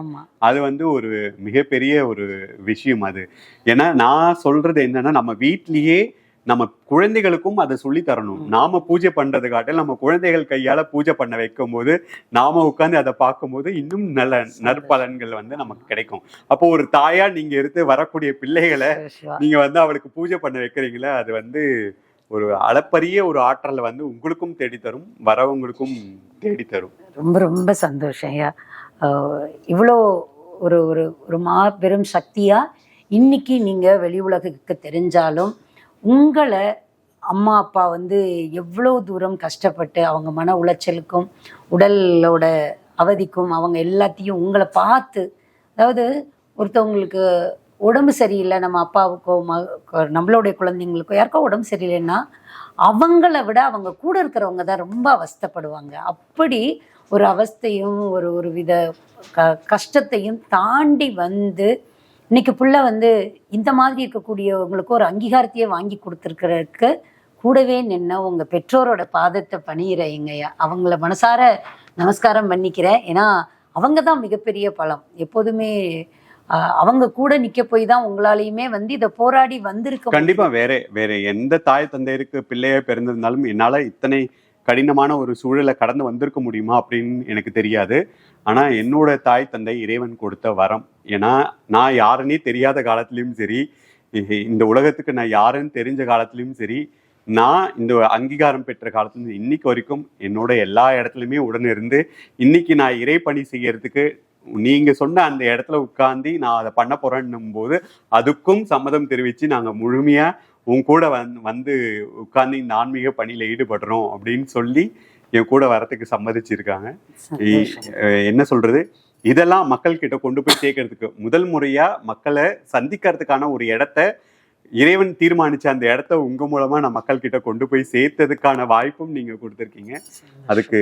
அது வந்து ஒரு மிகப்பெரிய ஒரு விஷயம் அது. ஏன்னா நான் சொல்றது என்னன்னா, நம்ம வீட்லயே நம்ம குழந்தைகளுக்கும் அதை சொல்லி தரணும். நாம பூஜை பண்றது காட்டில் நம்ம குழந்தைகள் கையால பூஜை பண்ண வைக்கும் போது நாம உட்காந்து அதை பார்க்கும்போது இன்னும் நல்ல நற்பலன்கள் வந்து நமக்கு கிடைக்கும். அப்போ ஒரு தாயா நீங்க எடுத்து வரக்கூடிய பிள்ளைகளை நீங்க வந்து அவளுக்கு பூஜை பண்ண வைக்கிறீங்களா, அது வந்து ஒரு அளப்பரிய ஒரு ஆற்றலை வந்து உங்களுக்கும் தேடித்தரும், வரவங்களுக்கும் தேடித்தரும். ரொம்ப ரொம்ப சந்தோஷம் ஐயா. இவ்வளோ ஒரு ஒரு ஒரு மாபெரும் சக்தியா இன்னைக்கு நீங்க வெளி உலகுக்கு தெரிஞ்சாலும் உங்களை அம்மா அப்பா வந்து எவ்வளோ தூரம் கஷ்டப்பட்டு அவங்க மன உளைச்சலுக்கும் உடலோட அவதிக்கும் அவங்க எல்லாத்தையும் உங்களை பார்த்து, அதாவது ஒருத்தவங்களுக்கு உடம்பு சரியில்லை, நம்ம அப்பாவுக்கோ நம்மளுடைய குழந்தைங்களுக்கோ யாருக்கோ உடம்பு சரியில்லைன்னா அவங்கள விட அவங்க கூட இருக்கிறவங்க தான் ரொம்ப அவஸ்தைப்படுவாங்க. அப்படி ஒரு அவஸ்தையும் ஒரு வித கஷ்டத்தையும் தாண்டி வந்து இன்னைக்கு புள்ள வந்து இந்த மாதிரி இருக்கக்கூடியவங்களுக்கு ஒரு அங்கீகாரத்தையே வாங்கி கொடுத்துருக்கிறதுக்கு கூடவே நின்று உங்கள் பெற்றோரோட பாதத்தை பணியிறீங்கய்யா. அவங்கள மனசார நமஸ்காரம் பண்ணிக்கிறேன். ஏன்னா அவங்க தான் மிகப்பெரிய பலம். எப்போதுமே அவங்க கூட நிக்க போய் தான் உங்களாலையுமே வந்து இதை போராடி வந்திருக்க. கண்டிப்பா வேற எந்த தாய் தந்தையருக்கு பிள்ளைய பிறந்திருந்தாலும் என்னால இத்தனை கடினமான ஒரு சூழலை கடந்து வந்திருக்க முடியுமா அப்படின்னு எனக்கு தெரியாது. ஆனா என்னோட தாய் தந்தை இறைவன் கொடுத்த வரம். ஏன்னா நான் யாருன்னே தெரியாத காலத்திலயும் சரி, இந்த உலகத்துக்கு நான் யாருன்னு தெரிஞ்ச காலத்திலயும் சரி, நான் இந்த அங்கீகாரம் பெற்ற காலத்துல இன்னைக்கு வரைக்கும் என்னோட எல்லா இடத்துலையுமே உடனிருந்து இன்னைக்கு நான் இறைப்பணி செய்யறதுக்கு நீங்க சொன்ன அந்த இடத்துல உட்கார்ந்து நான் அதை பண்ண போறேன்னும் போது அதுக்கும் சம்மதம் தெரிவிச்சு நாங்க முழுமையா உன் கூட வந்து உட்கார்ந்து இந்த ஆன்மீக பணியில ஈடுபடுறோம் அப்படின்னு சொல்லி என் கூட வரத்துக்கு சம்மதிச்சிருக்காங்க. என்ன சொல்றது, இதெல்லாம் மக்கள் கிட்ட கொண்டு போய் சேர்க்கறதுக்கு முதல் முறையா மக்களை சந்திக்கிறதுக்கான ஒரு இடத்த இறைவன் தீர்மானிச்ச அந்த இடத்த உங்க மூலமா நான் மக்கள் கிட்ட கொண்டு போய் சேர்த்ததுக்கான வாய்ப்பும் நீங்க கொடுத்துருக்கீங்க. அதுக்கு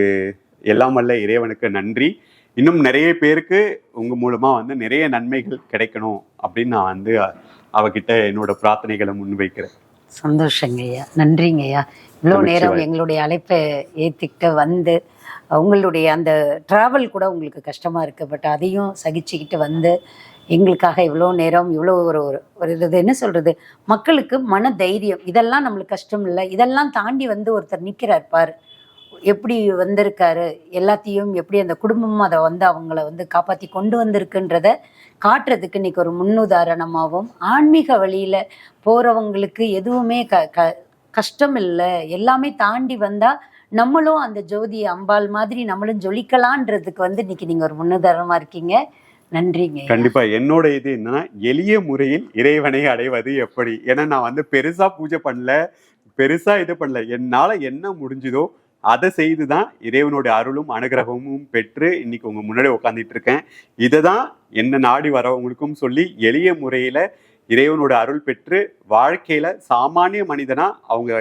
எல்லாம் வல்ல இறைவனுக்கு நன்றி. இன்னும் நிறைய பேருக்கு உங்க மூலமா வந்து நிறைய நன்மைகள் கிடைக்கணும் அப்படின்னு நான் வந்து அவகிட்ட என்னோட பிரார்த்தனைகளை முன்வைக்கிறேன். சந்தோஷங்க ஐயா, நன்றிங்க ஐயா. இவ்வளோ நேரம் எங்களுடைய அழைப்பை ஏற்றிக்கிட்ட வந்து உங்களுடைய அந்த டிராவல் கூட உங்களுக்கு கஷ்டமாக இருக்கு, பட் அதையும் சகிச்சுக்கிட்டு வந்து எங்களுக்காக இவ்வளோ நேரம் இவ்வளோ ஒரு இது என்ன சொல்கிறது, மக்களுக்கு மன தைரியம். இதெல்லாம் நம்மளுக்கு கஷ்டம் இல்லை, இதெல்லாம் தாண்டி வந்து ஒருத்தர் நிற்கிறார் பார், எப்படி வந்திருக்காரு, எல்லாத்தையும் எப்படி அந்த குடும்பமும் அதை வந்து அவங்கள வந்து காப்பாற்றி கொண்டு வந்திருக்குன்றத காட்டுறதுக்கு இன்னைக்கு ஒரு முன்னுதாரணமாகவும், ஆன்மீக வழியில் போகிறவங்களுக்கு எதுவுமே கஷ்டம் இல்லை, எல்லாமே தாண்டி வந்தா நம்மளும் அந்த ஜோதி அம்பாள் மாதிரி நம்மளும் ஜொலிக்கலான்றதுக்கு இன்னைக்கு நீங்க ஒரு முன்னுதாரணமா இருக்கீங்க. நன்றிங்க. கண்டிப்பா. என்னோட இது என்னன்னா, எளிய முறையில் இறைவனை அடைவது எப்படி? ஏன்னா நான் பெருசா பூஜை பண்ணல, பெருசா இது பண்ணல. என்னால என்ன முடிஞ்சுதோ அதை செய்துதான் இறைவனோட அருளும் அனுகிரகமும் பெற்று இன்னைக்கு உங்க முன்னாடி உட்காந்துட்டு இருக்கேன். இதைதான் என்ன நாடி வரவங்களுக்கும் சொல்லி எளிய முறையில இறைவனோட அருள் பெற்று வாழ்க்கையில சாமானிய மனிதனா அவங்க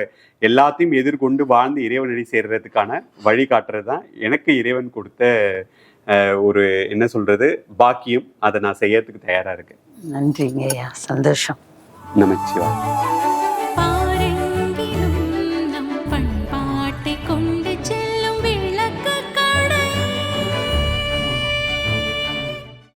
எல்லாத்தையும் எதிர்கொண்டு வாழ்ந்து இறைவனடி சேர்றதுக்கான வழி காட்டுறது தான் எனக்கு இறைவன் கொடுத்த ஒரு என்ன சொல்றது பாக்கியம். அதை நான் செய்யறதுக்கு தயாரா இருக்கேன். நன்றிங்க ஐயா, சந்தோஷம். நமச்சிவாய்.